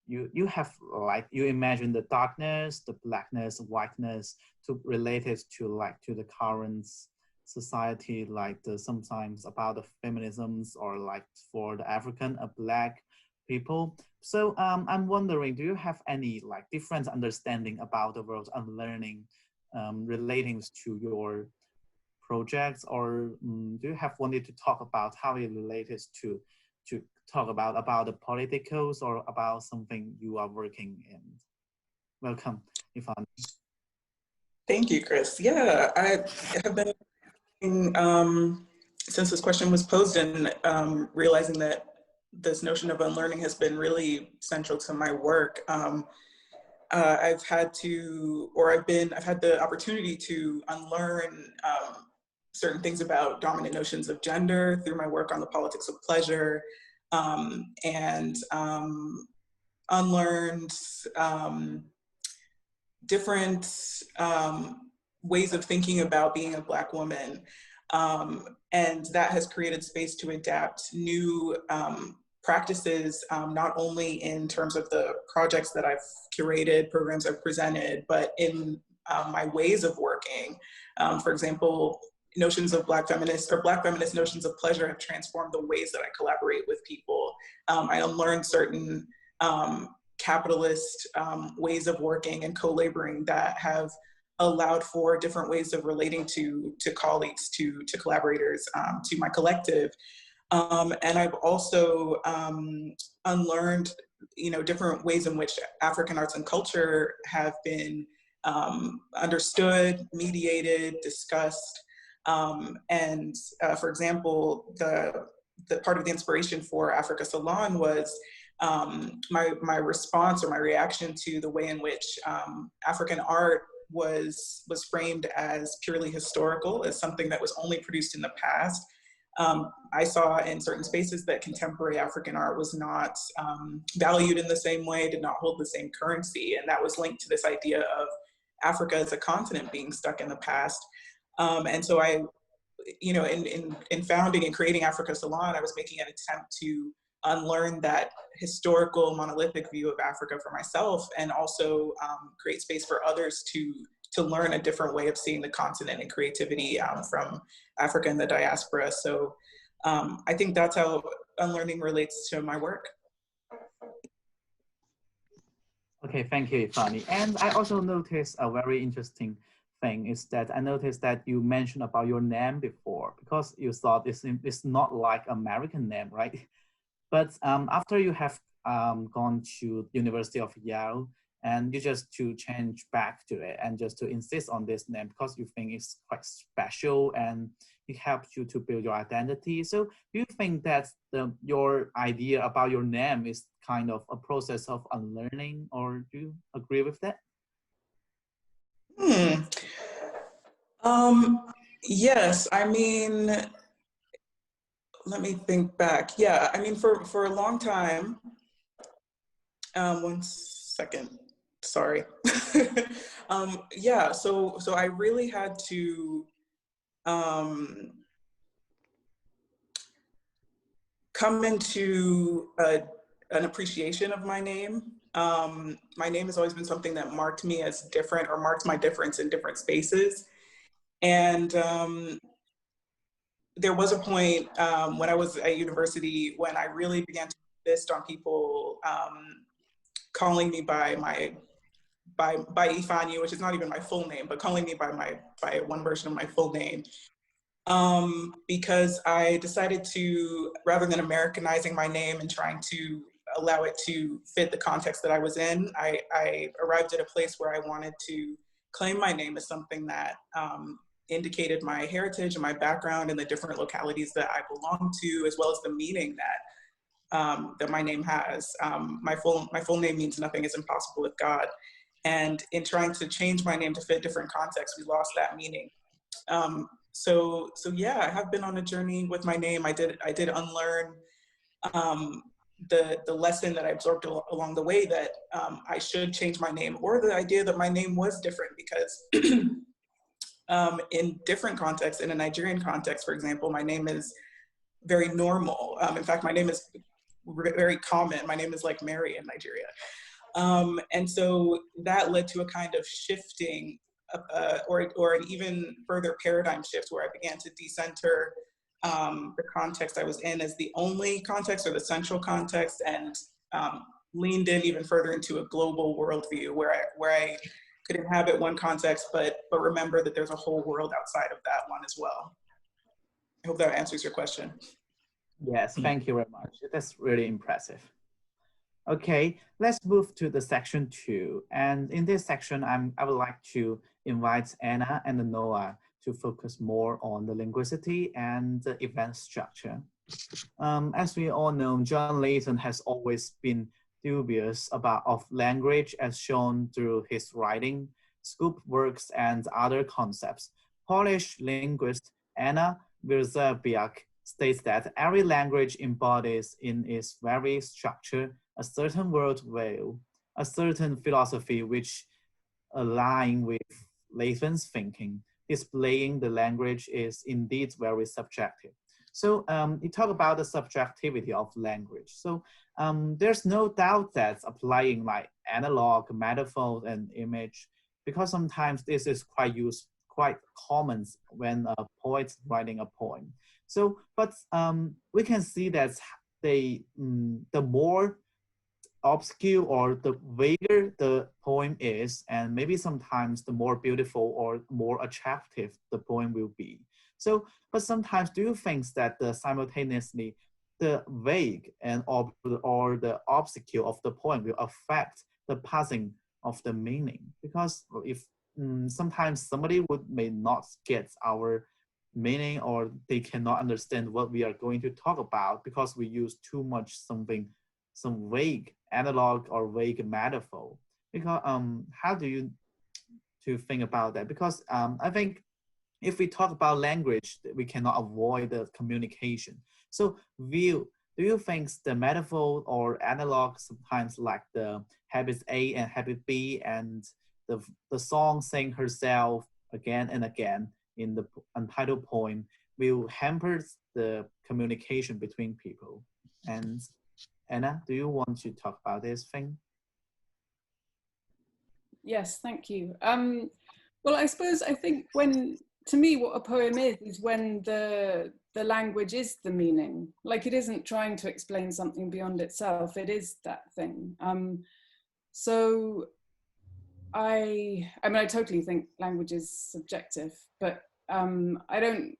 you have, like, you imagine the darkness, the blackness, whiteness to relate it to the current society, like sometimes about the feminisms, or like for the African Black people. So I'm wondering, do you have any like different understanding about the world unlearning relating to your projects, or do you have wanted to talk about how it relates to talk about the politicals, or about something you are working in? Welcome, Ifeanyi. Thank you, Chris. Yeah, I have been since this question was posed, and realizing that this notion of unlearning has been really central to my work. I've had the opportunity to unlearn certain things about dominant notions of gender through my work on the politics of pleasure, and unlearned different ways of thinking about being a Black woman. And that has created space to adapt new practices, not only in terms of the projects that I've curated, programs I've presented, but in my ways of working. For example, notions of Black feminist notions of pleasure have transformed the ways that I collaborate with people. I unlearned certain capitalist ways of working and co-laboring that have allowed for different ways of relating to colleagues, to collaborators, to my collective. And I've also unlearned, different ways in which African arts and culture have been understood, mediated, discussed. And for example, the part of the inspiration for Africa Salon was my response, or my reaction to the way in which African art was framed as purely historical, as something that was only produced in the past. I saw in certain spaces that contemporary African art was not valued in the same way, did not hold the same currency, and that was linked to this idea of Africa as a continent being stuck in the past. And so I, in founding and creating Africa Salon, I was making an attempt to unlearn that historical monolithic view of Africa for myself, and also create space for others to learn a different way of seeing the continent and creativity from Africa and the diaspora. So I think that's how unlearning relates to my work. Okay, thank you, Ifeanyi. And I also noticed a very interesting thing is that I noticed that you mentioned about your name before because you thought it's not like American name, right? But after you have gone to University of Yale and you just to change back to it and just to insist on this name because you think it's quite special and it helps you to build your identity. So do you think that your idea about your name is kind of a process of unlearning, or do you agree with that? Yes, I mean, let me think back. Yeah, I mean, for a long time, one second, sorry. Yeah, so I really had to come into an appreciation of my name. My name has always been something that marked me as different or marked my difference in different spaces. And there was a point when I was at university when I really began to insist on people calling me by Ifeanyi, which is not even my full name, but calling me by one version of my full name. Because I decided to, rather than Americanizing my name and trying to allow it to fit the context that I was in, I arrived at a place where I wanted to claim my name as something that indicated my heritage and my background and the different localities that I belong to, as well as the meaning that my name has. My full name means nothing is impossible with God. And in trying to change my name to fit different contexts, we lost that meaning. So yeah, I have been on a journey with my name. I did unlearn the lesson that I absorbed along the way that I should change my name, or the idea that my name was different, because in different contexts, in a Nigerian context, for example, my name is very normal. In fact, my name is very common. My name is like Mary in Nigeria. And so that led to a kind of shifting or an even further paradigm shift where I began to decenter the context I was in as the only context or the central context, and leaned in even further into a global worldview where I could inhabit one context, but remember that there's a whole world outside of that one as well. I hope that answers your question. Yes, thank you very much. That's really impressive. Okay, let's move to the section 2. And in this section, I would like to invite Anna and Noah to focus more on the linguicity and the event structure. As we all know, John Latham has always been dubious of language as shown through his writing, scoop works, and other concepts. Polish linguist Anna Wierzybiak states that every language embodies in its very structure a certain worldview, a certain philosophy which align with Latham's thinking. Displaying the language is indeed very subjective. So you talk about the subjectivity of language. So there's no doubt that applying like analog, metaphors, and image, because sometimes this is quite common when a poet's writing a poem. So, but we can see that the more obscure or the vaguer the poem is, and maybe sometimes the more beautiful or more attractive the poem will be. So, but sometimes do you think that simultaneously the vague and or the obscure of the poem will affect the passing of the meaning? Because if sometimes somebody may not get our meaning, or they cannot understand what we are going to talk about because we use too much some vague analog or vague metaphor. Because how do you think about that? Because I think if we talk about language, we cannot avoid the communication. So do you think the metaphor or analog sometimes like the habit A and habit B and the song saying herself again and again in the untitled poem will hamper the communication between people? And Anna, do you want to talk about this thing? Yes, thank you. Well, I think to me, what a poem is when the language is the meaning. Like, it isn't trying to explain something beyond itself. It is that thing. So I mean, I totally think language is subjective, but I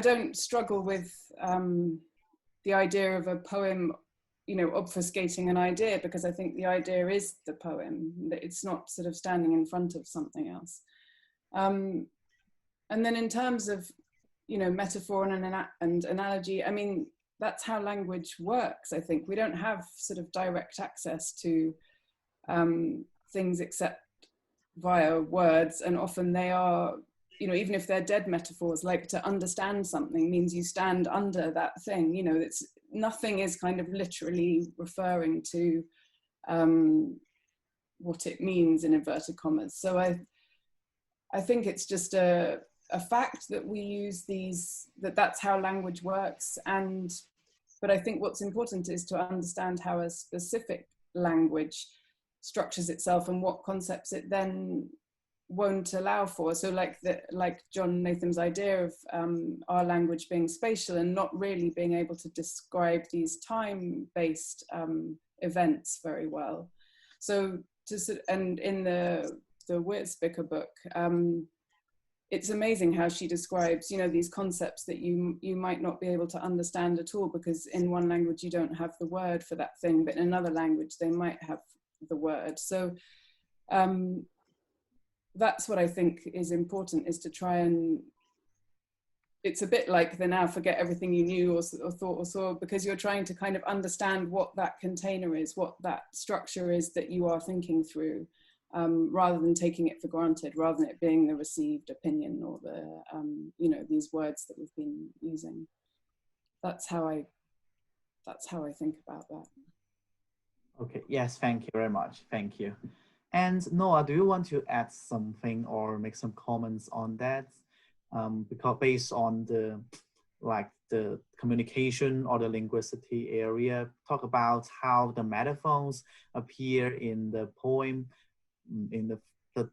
don't struggle with the idea of a poem, you know, obfuscating an idea, because I think the idea is the poem. It's not sort of standing in front of something else. And then in terms of, you know, metaphor and analogy, I mean, that's how language works. I think we don't have sort of direct access to things except via words, and often they are, you know, even if they're dead metaphors, like to understand something means you stand under that thing, you know, it's nothing is kind of literally referring to what it means in inverted commas. So I think it's just a fact that we use these, that's how language works. But I think what's important is to understand how a specific language structures itself and what concepts it then won't allow for. So like John Latham's idea of our language being spatial and not really being able to describe these time-based events very well. So and in the Wiertzbicker book, it's amazing how she describes, you know, these concepts that you might not be able to understand at all, because in one language you don't have the word for that thing, but in another language they might have the word. So that's what I think is important, is to try and, it's a bit like the now forget everything you knew or thought or saw, because you're trying to kind of understand what that container is, what that structure is that you are thinking through, rather than taking it for granted, rather than it being the received opinion or the, you know, these words that we've been using. That's how I think about that. Okay, yes, thank you very much. Thank you. And Noah, do you want to add something or make some comments on that? Because based on the communication or the linguistic area, talk about how the metaphors appear in the poem, in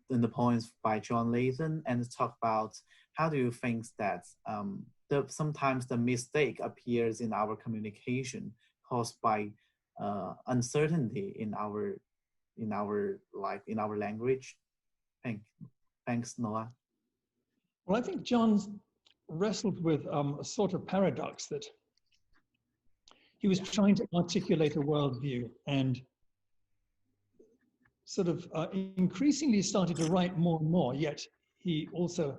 the poems by John Latham, and talk about how do you think that sometimes the mistake appears in our communication caused by uncertainty in our language. Thanks, Noah. Well, I think John's wrestled with a sort of paradox that he was trying to articulate a worldview and sort of increasingly started to write more and more, yet he also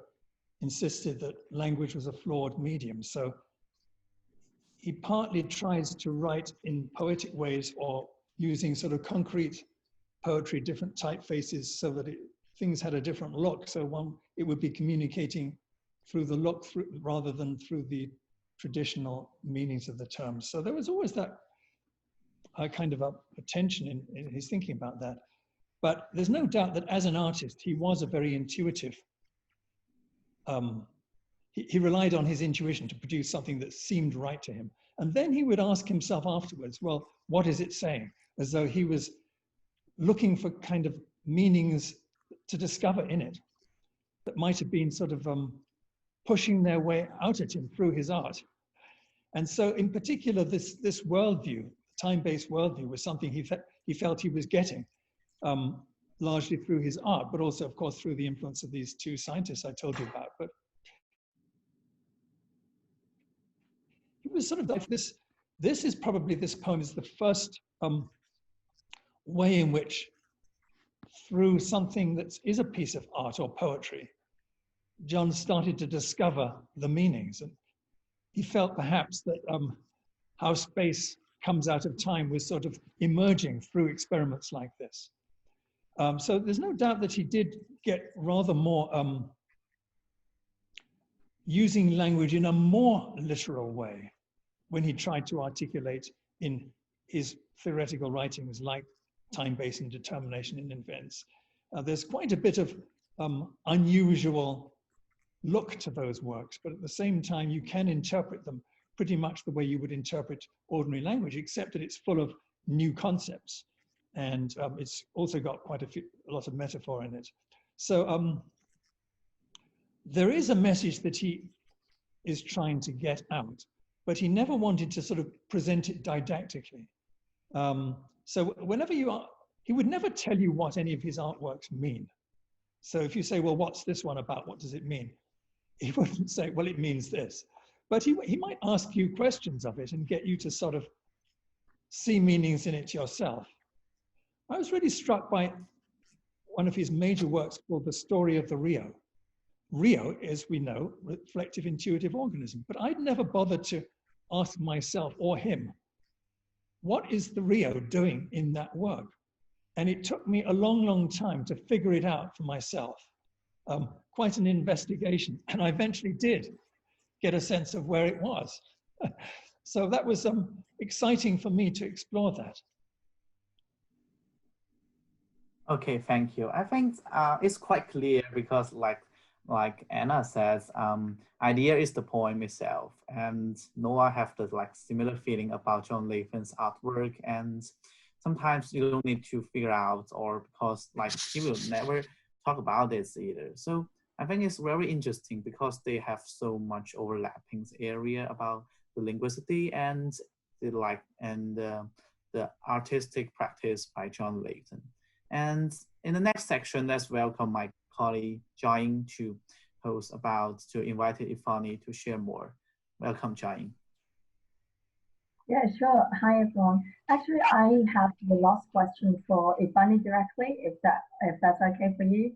insisted that language was a flawed medium. So he partly tries to write in poetic ways or using sort of concrete poetry, different typefaces, so that things had a different look. So it would be communicating through the look rather than through the traditional meanings of the terms. So there was always that kind of a tension in his thinking about that. But there's no doubt that as an artist, he was a very intuitive. He relied on his intuition to produce something that seemed right to him. And then he would ask himself afterwards, well, what is it saying? As though he was looking for kind of meanings to discover in it that might have been sort of pushing their way out at him through his art. And so in particular, this worldview, time-based worldview, was something he felt he was getting, largely through his art, but also, of course, through the influence of these two scientists I told you about. But he was sort of like this poem is the first way in which, through something that is a piece of art or poetry, John started to discover the meanings. And he felt perhaps that how space comes out of time was sort of emerging through experiments like this. So there's no doubt that he did get rather more using language in a more literal way when he tried to articulate in his theoretical writings like time-based indetermination in events. There's quite a bit of unusual look to those works, but at the same time, you can interpret them pretty much the way you would interpret ordinary language, except that it's full of new concepts. And it's also got quite a lot of metaphor in it. So there is a message that he is trying to get out, but he never wanted to sort of present it didactically. So whenever you are, he would never tell you what any of his artworks mean. So if you say, well, what's this one about? What does it mean? He wouldn't say, well, it means this. But he might ask you questions of it and get you to sort of see meanings in it yourself. I was really struck by one of his major works called The Story of the Rio. Rio is, we know, reflective intuitive organism, but I'd never bothered to ask myself or him, what is the Rio doing in that work? And it took me a long, long time to figure it out for myself. Quite an investigation, and I eventually did get a sense of where it was. So that was exciting for me to explore that. Okay, thank you. I think it's quite clear because like Anna says, idea is the poem itself, and Noah have the similar feeling about John Latham's artwork, and sometimes you don't need to figure out, or because he will never talk about this either. So I think it's very interesting because they have so much overlapping area about the linguicity and the artistic practice by John Latham. And in the next section, let's welcome my colleague Jain to invite Ifeanyi to share more. Welcome, Jain. Yeah, sure. Hi, everyone. Actually, I have the last question for Ifeanyi directly, if that's okay for you.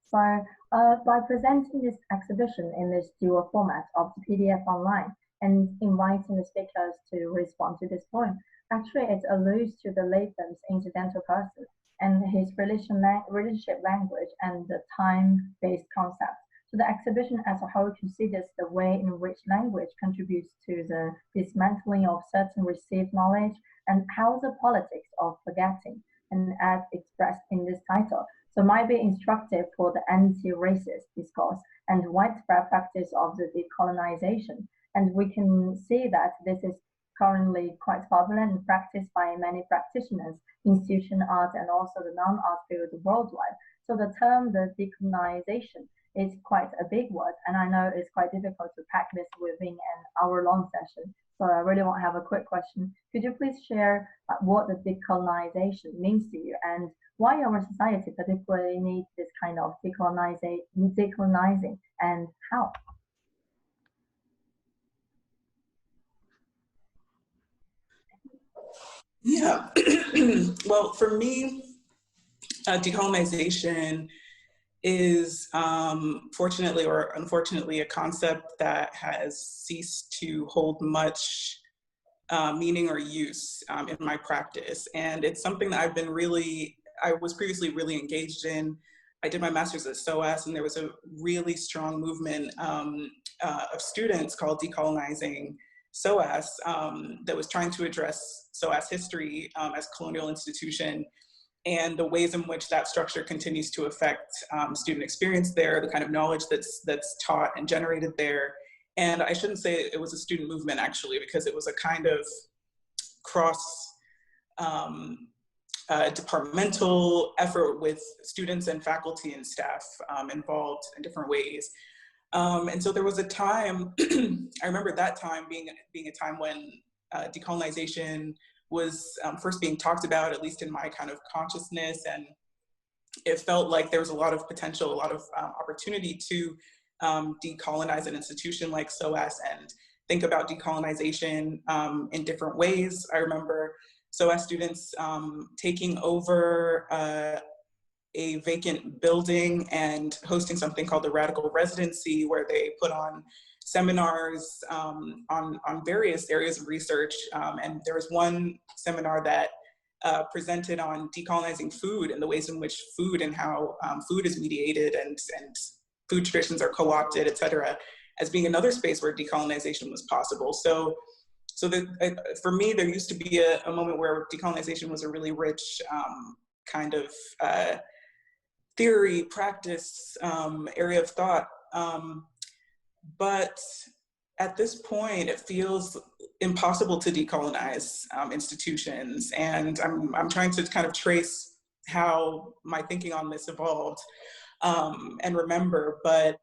So by presenting this exhibition in this dual format of the PDF online and inviting the speakers to respond to this poem, actually it alludes to the Latham's Incidental Person and his relationship language and the time-based concept. So the exhibition as a whole considers the way in which language contributes to the dismantling of certain received knowledge and how the politics of forgetting, and as expressed in this title, so might be instructive for the anti-racist discourse and widespread practice of the decolonization. And we can see that this is currently quite popular and practiced by many practitioners, institution art, and also the non-art field worldwide. So the term, the decolonization, is quite a big word, and I know it's quite difficult to pack this within an hour-long session. So I really want to have a quick question. Could you please share what the decolonization means to you and why our society particularly needs this kind of decolonizing and how? Yeah, well, for me, decolonization is fortunately or unfortunately a concept that has ceased to hold much meaning or use in my practice. And it's something that I was previously really engaged in. I did my master's at SOAS, and there was a really strong movement of students called Decolonizing SOAS that was trying to address SOAS history as a colonial institution and the ways in which that structure continues to affect student experience there, the kind of knowledge that's taught and generated there. And I shouldn't say it was a student movement, actually, because it was a kind of cross departmental effort with students and faculty and staff involved in different ways. And so there was a time, I remember that time being a time when decolonization was first being talked about, at least in my kind of consciousness, and it felt like there was a lot of potential, a lot of opportunity to decolonize an institution like SOAS and think about decolonization in different ways. I remember SOAS students taking over a vacant building and hosting something called the Radical Residency, where they put on seminars on various areas of research. And there was one seminar that presented on decolonizing food and the ways in which food and how food is mediated and food traditions are co-opted, et cetera, as being another space where decolonization was possible. So for me, there used to be a moment where decolonization was a really rich kind of theory, practice, area of thought. But at this point, it feels impossible to decolonize institutions. And I'm trying to kind of trace how my thinking on this evolved and remember. But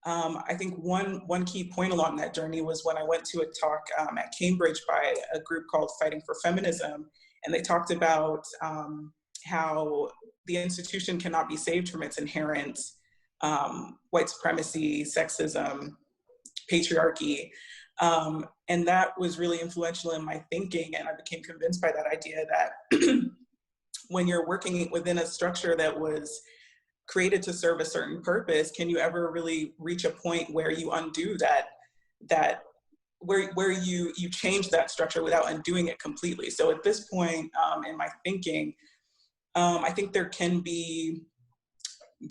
I think one key point along that journey was when I went to a talk at Cambridge by a group called Fighting for Feminism. And they talked about how the institution cannot be saved from its inherent white supremacy, sexism, patriarchy. And that was really influential in my thinking. And I became convinced by that idea that when you're working within a structure that was created to serve a certain purpose, can you ever really reach a point where you undo where you change that structure without undoing it completely? So at this point in my thinking, I think there can be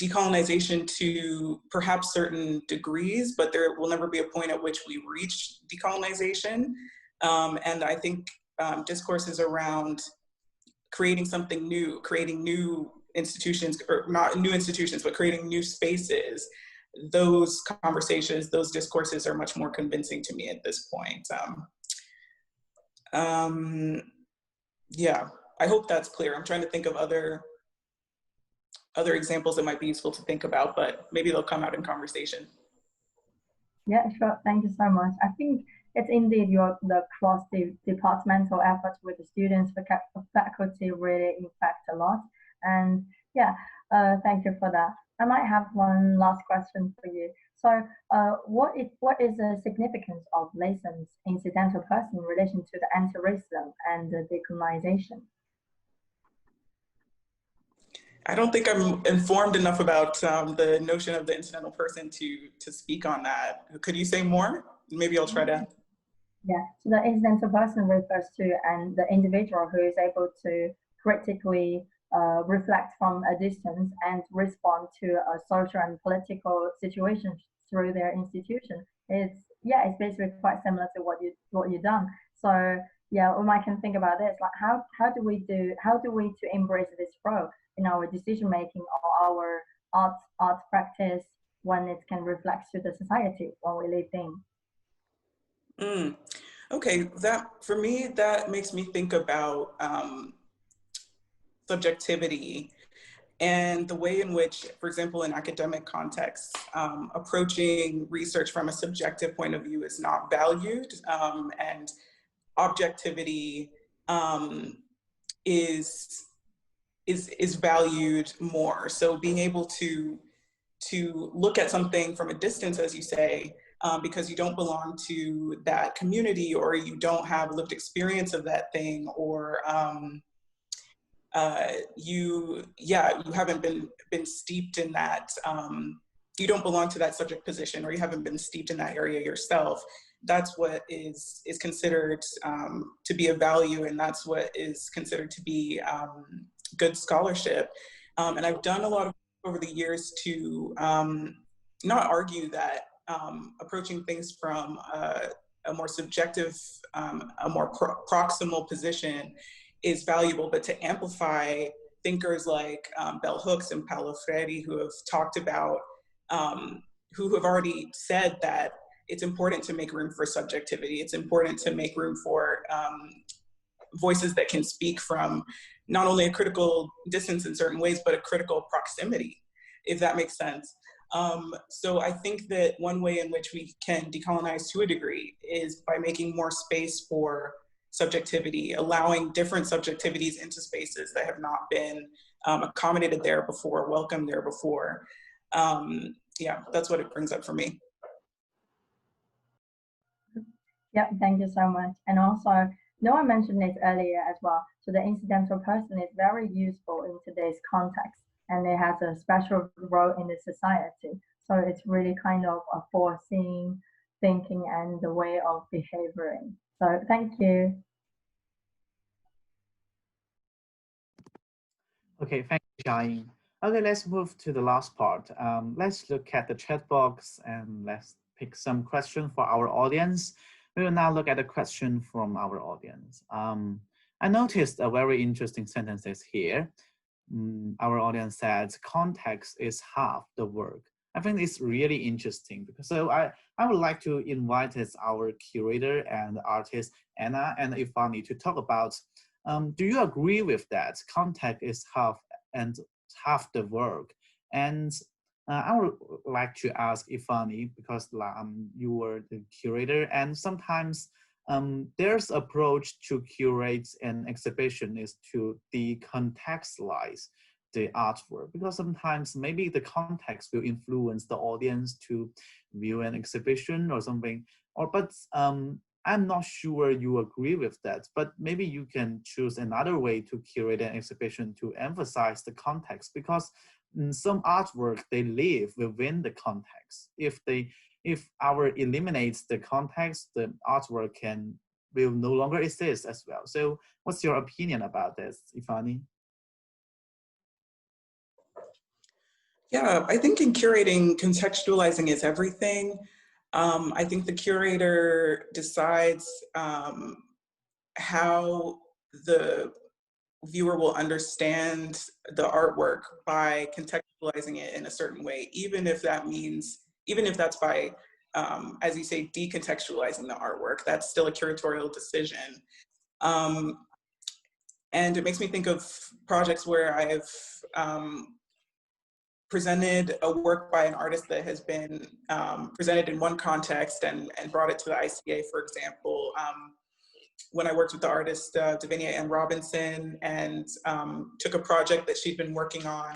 decolonization to perhaps certain degrees, but there will never be a point at which we reach decolonization. And I think discourses around creating something new, creating new institutions, or not new institutions, but creating new spaces, those conversations, those discourses are much more convincing to me at this point. Yeah, I hope that's clear. I'm trying to think of other examples that might be useful to think about, but maybe they'll come out in conversation. Yeah, sure. Thank you so much. I think it's indeed the cross-departmental efforts with the students, the faculty really impact a lot. And yeah, thank you for that. I might have one last question for you. So what is the significance of Latham's incidental person in relation to the anti-racism and the decolonisation? I don't think I'm informed enough about the notion of the incidental person to speak on that. Could you say more? Maybe I'll try to. Yeah, so the incidental person refers to the individual who is able to critically reflect from a distance and respond to a social and political situation through their institution. It's basically quite similar to what you've done. So yeah, I can think about this, like how do we to embrace this flow in our decision making or our art practice when it can reflect to the society when we live in. Okay, that for me, that makes me think about subjectivity and the way in which, for example, in academic contexts, approaching research from a subjective point of view is not valued, and objectivity is valued more. So being able to look at something from a distance, as you say, because you don't belong to that community or you don't have lived experience of that thing, or you haven't been steeped in that, you don't belong to that subject position, or you haven't been steeped in that area yourself. That's what is considered to be a value, and that's what is considered to be good scholarship. And I've done a lot of over the years to not argue that approaching things from a more subjective, a more proximal position is valuable, but to amplify thinkers like Bell Hooks and Paulo Freire, who have talked about, who have already said that it's important to make room for subjectivity. It's important to make room for voices that can speak from not only a critical distance in certain ways, but a critical proximity, if that makes sense. So I think that one way in which we can decolonize to a degree is by making more space for subjectivity, allowing different subjectivities into spaces that have not been accommodated there before, welcomed there before. Yeah, that's what it brings up for me. Yep, thank you so much. And also, Noah mentioned this earlier as well. So the incidental person is very useful in today's context, and it has a special role in the society. So it's really kind of a foreseeing thinking and the way of behaving. So thank you. Okay, thank you, Jai. Okay, let's move to the last part. Let's look at the chat box and let's pick some questions for our audience. We will now look at a question from our audience. I noticed a very interesting sentences here. Our audience says context is half the work. I think it's really interesting because so I would like to invite our curator and artist Anna and Ifeanyi to talk about, do you agree with that? Context is half the work. And I would like to ask Ifeanyi, because you were the curator, and sometimes There's approach to curate an exhibition is to decontextualize the artwork, because sometimes maybe the context will influence the audience to view an exhibition or something. But I'm not sure you agree with that, but maybe you can choose another way to curate an exhibition to emphasize the context, because some artwork, they live within the context. If our eliminates the context, the artwork will no longer exist as well. So what's your opinion about this, Ifeanyi? Yeah, I think in curating, contextualizing is everything. I think the curator decides how the viewer will understand the artwork by contextualizing it in a certain way, even if that's by, as you say, decontextualizing the artwork. That's still a curatorial decision. And it makes me think of projects where I've presented a work by an artist that has been presented in one context and brought it to the ICA, for example. When I worked with the artist Davinia Ann Robinson and took a project that she'd been working on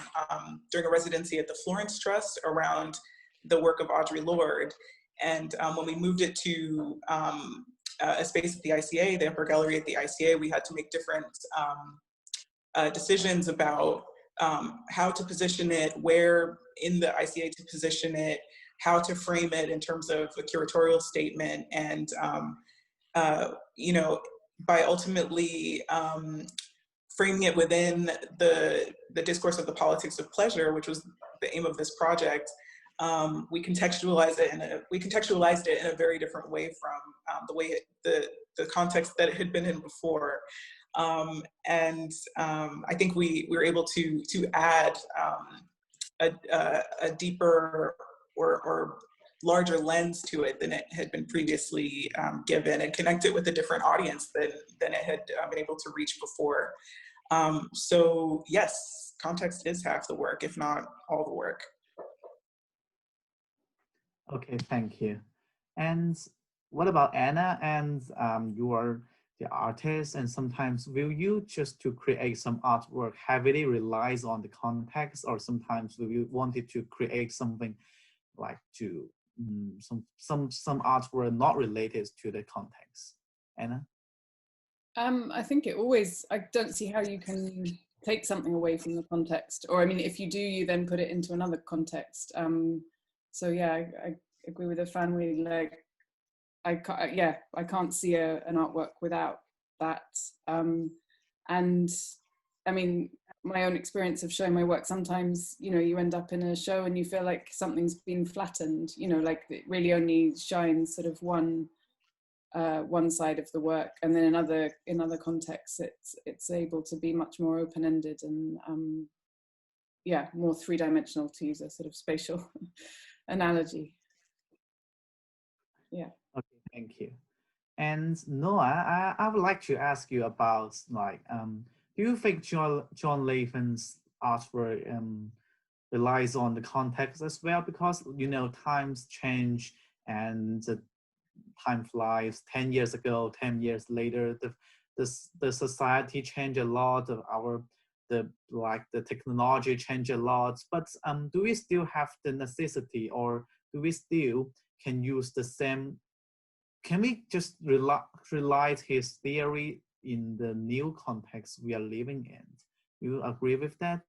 during a residency at the Florence Trust around the work of Audre Lorde. And when we moved it to a space at the ICA, the Emperor Gallery at the ICA, we had to make different decisions about how to position it, where in the ICA to position it, how to frame it in terms of a curatorial statement, and you know, by ultimately framing it within the discourse of the politics of pleasure, which was the aim of this project, we contextualized it in a very different way from the way the context that it had been in before. And I think we were able to add a deeper or larger lens to it than it had been previously given, and connect it with a different audience than it had been able to reach before. So yes, context is half the work, if not all the work. Okay, thank you. And what about Anna? And you are the artist, and sometimes will you just to create some artwork heavily relies on the context, or sometimes will you wanted to create something like to some artwork not related to the context? Anna? I think I don't see how you can take something away from the context, or I mean, if you do, you then put it into another context. So yeah, I agree with Ifeanyi. Like, I can't see an artwork without that. And I mean, my own experience of showing my work, sometimes, you know, you end up in a show and you feel like something's been flattened, you know, like it really only shines sort of one side of the work, and then in other contexts it's able to be much more open-ended and yeah, more three-dimensional, to use a sort of spatial analogy. Yeah. Okay, thank you. And Noah, I would like to ask you about, like, do you think John Latham's artwork relies on the context as well? Because, you know, times change and time flies. 10 years ago, 10 years later, the society changed a lot. The technology changed a lot. But do we still have the necessity, or do we still can use the same? Can we just rely his theory in the new context we are living in? You agree with that?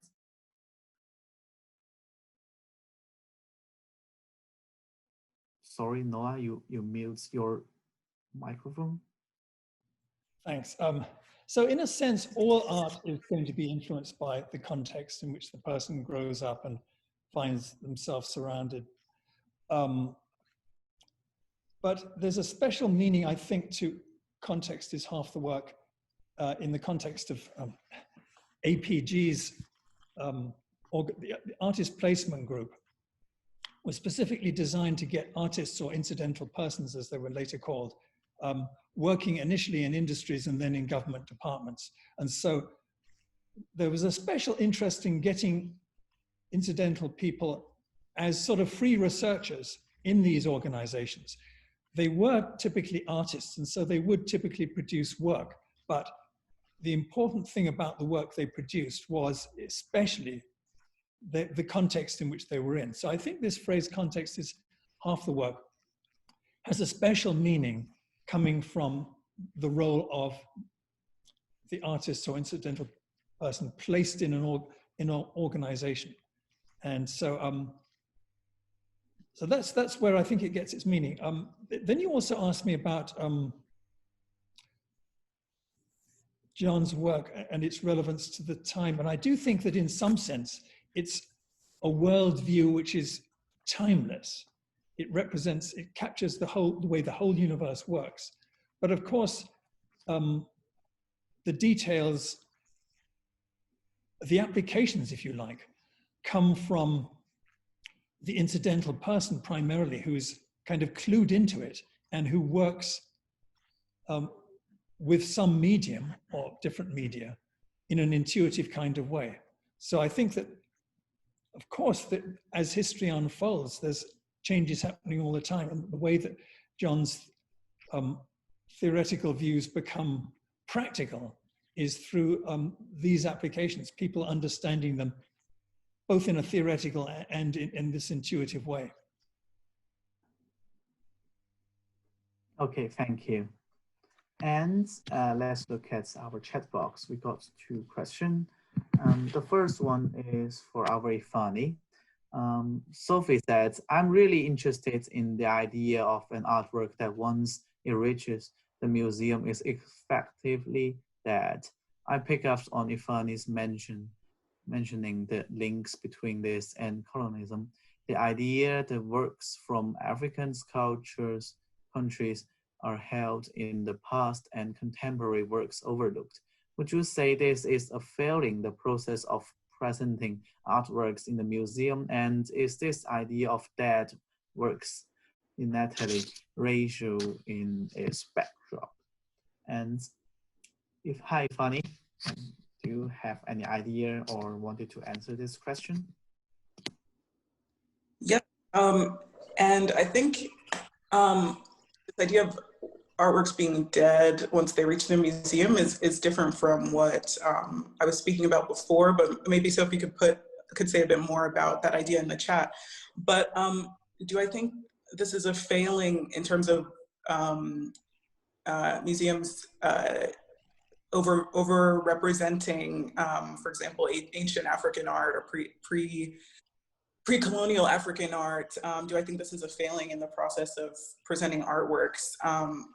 Sorry, Noah, you mute your microphone. Thanks. So in a sense, all art is going to be influenced by the context in which the person grows up and finds themselves surrounded. But there's a special meaning, I think, to context is half the work in the context of APG's the artist placement group was specifically designed to get artists, or incidental persons as they were later called, working initially in industries and then in government departments. And so there was a special interest in getting incidental people as sort of free researchers in these organizations. they were typically artists, and so they would typically produce work. But the important thing about the work they produced was especially the context in which they were in. So I think this phrase, context is half the work, has a special meaning coming from the role of the artist or incidental person placed in an organization. And so, so that's where I think it gets its meaning. Then you also asked me about John's work and its relevance to the time. And I do think that in some sense, it's a worldview which is timeless. It captures the way the whole universe works. But of course, the details, the applications, if you like, come from the incidental person primarily, who's kind of clued into it and who works with some medium or different media in an intuitive kind of way. So I think that, of course, that as history unfolds, there's changes happening all the time. And the way that John's theoretical views become practical is through these applications, people understanding them both in a theoretical and in this intuitive way. Okay, thank you. And let's look at our chat box. We got 2 questions. The first one is for our Ifeanyi. Sophie said, I'm really interested in the idea of an artwork that once it reaches the museum is effectively dead. I pick up on Ifeanyi's mentioning the links between this and colonialism. The idea that works from African cultures, countries are held in the past and contemporary works overlooked. Would you say this is a failing the process of presenting artworks in the museum? And is this idea of dead works innately racial in its backdrop? And hi, Ifeanyi, do you have any idea or wanted to answer this question? Yeah, and I think this idea of artworks being dead once they reach the museum is different from what I was speaking about before, but maybe Sophie could say a bit more about that idea in the chat. But do I think this is a failing in terms of museums over-representing, for example, ancient African art or pre-colonial African art? Do I think this is a failing in the process of presenting artworks?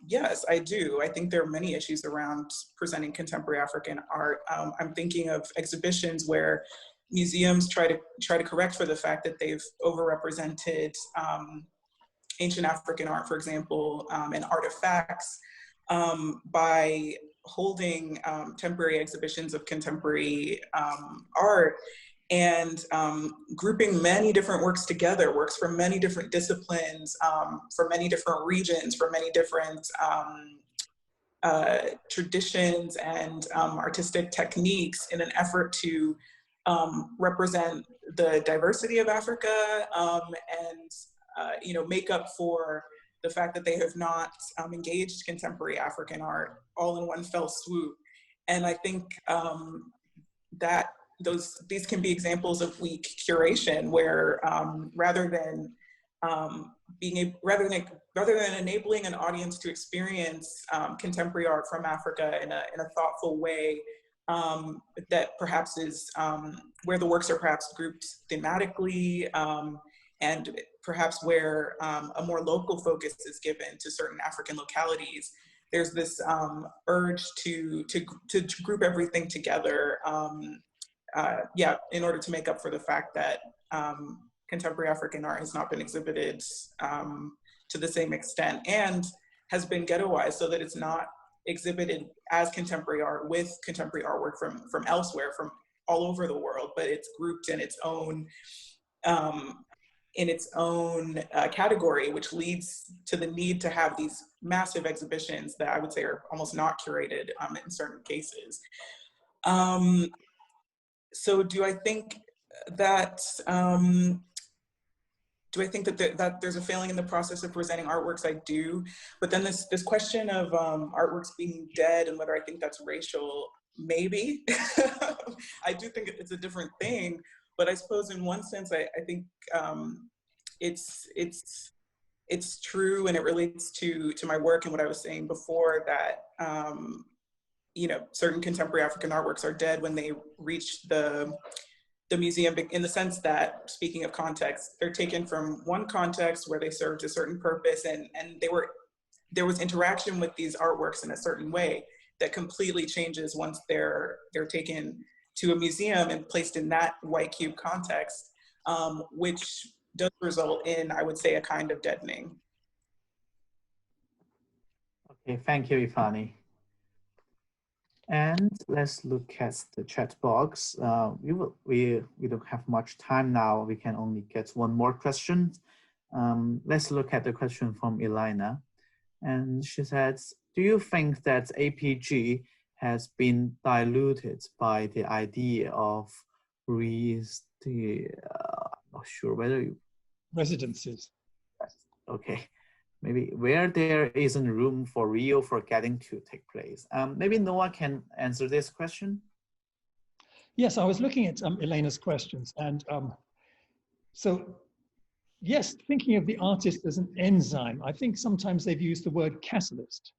Yes, I do. I think there are many issues around presenting contemporary African art. I'm thinking of exhibitions where museums try to correct for the fact that they've overrepresented ancient African art, for example, and artifacts by holding temporary exhibitions of contemporary art and grouping many different works together, works from many different disciplines, from many different regions, from many different traditions and artistic techniques in an effort to represent the diversity of Africa and make up for the fact that they have not engaged contemporary African art all in one fell swoop. And I think that these can be examples of weak curation, where rather than enabling an audience to experience contemporary art from Africa in a thoughtful way, that perhaps is where the works are perhaps grouped thematically, and perhaps where a more local focus is given to certain African localities. There's this urge to group everything together, in order to make up for the fact that contemporary African art has not been exhibited to the same extent and has been ghettoized, so that it's not exhibited as contemporary art with contemporary artwork from elsewhere, from all over the world, but it's grouped in its own category, which leads to the need to have these massive exhibitions that I would say are almost not curated in certain cases. So do I think that do I think that there's a failing in the process of presenting artworks? I do. But then this question of artworks being dead and whether I think that's racial, maybe. I do think it's a different thing. But I suppose in one sense, I think it's true, and it relates to my work and what I was saying before, that you know, certain contemporary African artworks are dead when they reach the museum, in the sense that, speaking of context, they're taken from one context where they served a certain purpose, and there was interaction with these artworks in a certain way that completely changes once they're taken to a museum and placed in that white cube context, which does result in, I would say, a kind of deadening. Okay, thank you, Ifeanyi. And let's look at the chat box. We don't have much time now. We can only get one more question. Let's look at the question from Elena. And she says, do you think that APG has been diluted by the idea of not sure whether you... Residencies. Okay. Maybe where there isn't room for real forgetting to take place. Maybe Noah can answer this question. Yes, I was looking at Elena's questions, and so yes, thinking of the artist as an enzyme, I think sometimes they've used the word catalyst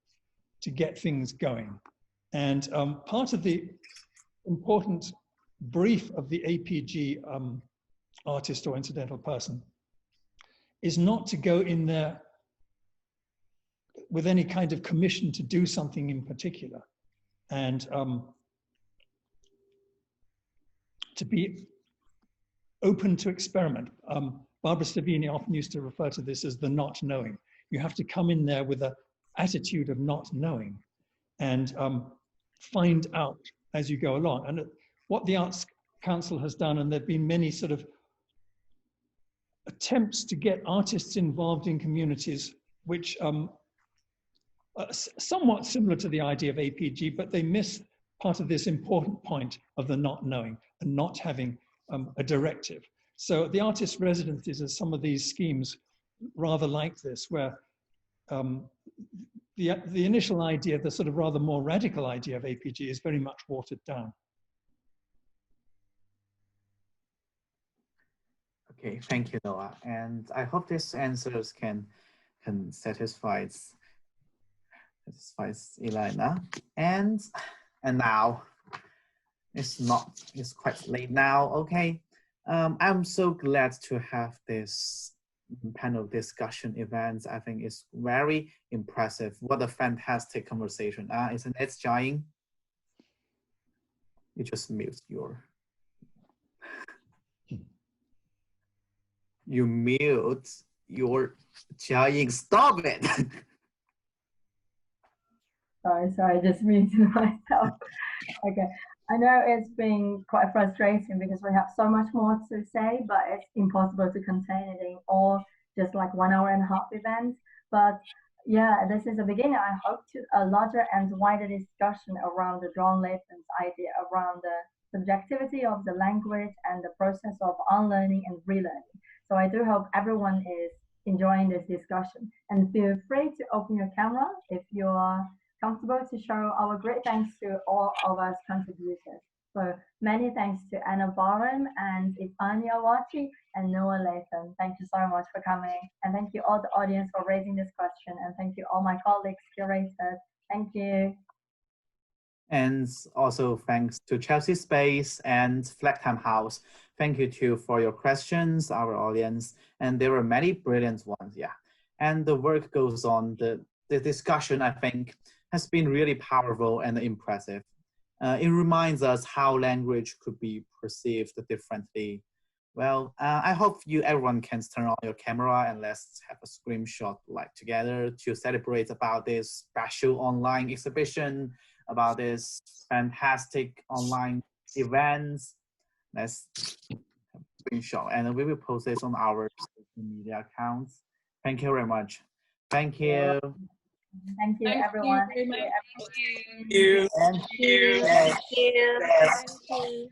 to get things going. And part of the important brief of the APG artist or incidental person is not to go in there with any kind of commission to do something in particular, and to be open to experiment. Barbara Savini often used to refer to this as the not knowing. You have to come in there with an attitude of not knowing and find out as you go along. And what the Arts Council has done, and there have been many sort of attempts to get artists involved in communities which somewhat similar to the idea of APG, but they miss part of this important point of the not knowing and not having a directive. So the artist residencies are some of these schemes rather like this, where the initial idea, the sort of rather more radical idea of APG, is very much watered down. Okay, thank you, Noah. And I hope these answers can satisfy Elena. And now it's quite late now. Okay, I'm so glad to have this panel discussion event. I think it's very impressive. What a fantastic conversation, isn't it, Jiaying? You just mute your. You mute your Jiaying. Stop it. Sorry, just muted myself. Okay, I know it's been quite frustrating because we have so much more to say, but it's impossible to contain it in all just like 1.5 hour events. But yeah, this is a beginning. I hope to a larger and wider discussion around the John Latham's idea around the subjectivity of the language and the process of unlearning and relearning. So I do hope everyone is enjoying this discussion, and feel free to open your camera if you are comfortable to show our great thanks to all of us contributors. So many thanks to Anna Barham and Ifeanyi Awachie and Noa Latham. Thank you so much for coming. And thank you all the audience for raising this question. And thank you all my colleagues, curators. Thank you. And also thanks to Chelsea Space and Flatham House. Thank you too for your questions, our audience. And there were many brilliant ones, yeah. And the work goes on. The discussion, I think, has been really powerful and impressive. It reminds us how language could be perceived differently. Well, I hope everyone can turn on your camera and let's have a screenshot like together to celebrate about this special online exhibition, about this fantastic online events. Let's screenshot, and we will post this on our social media accounts. Thank you very much. Thank you. Thank you, everyone. Thank you. Thank you. Thank you. Thank you.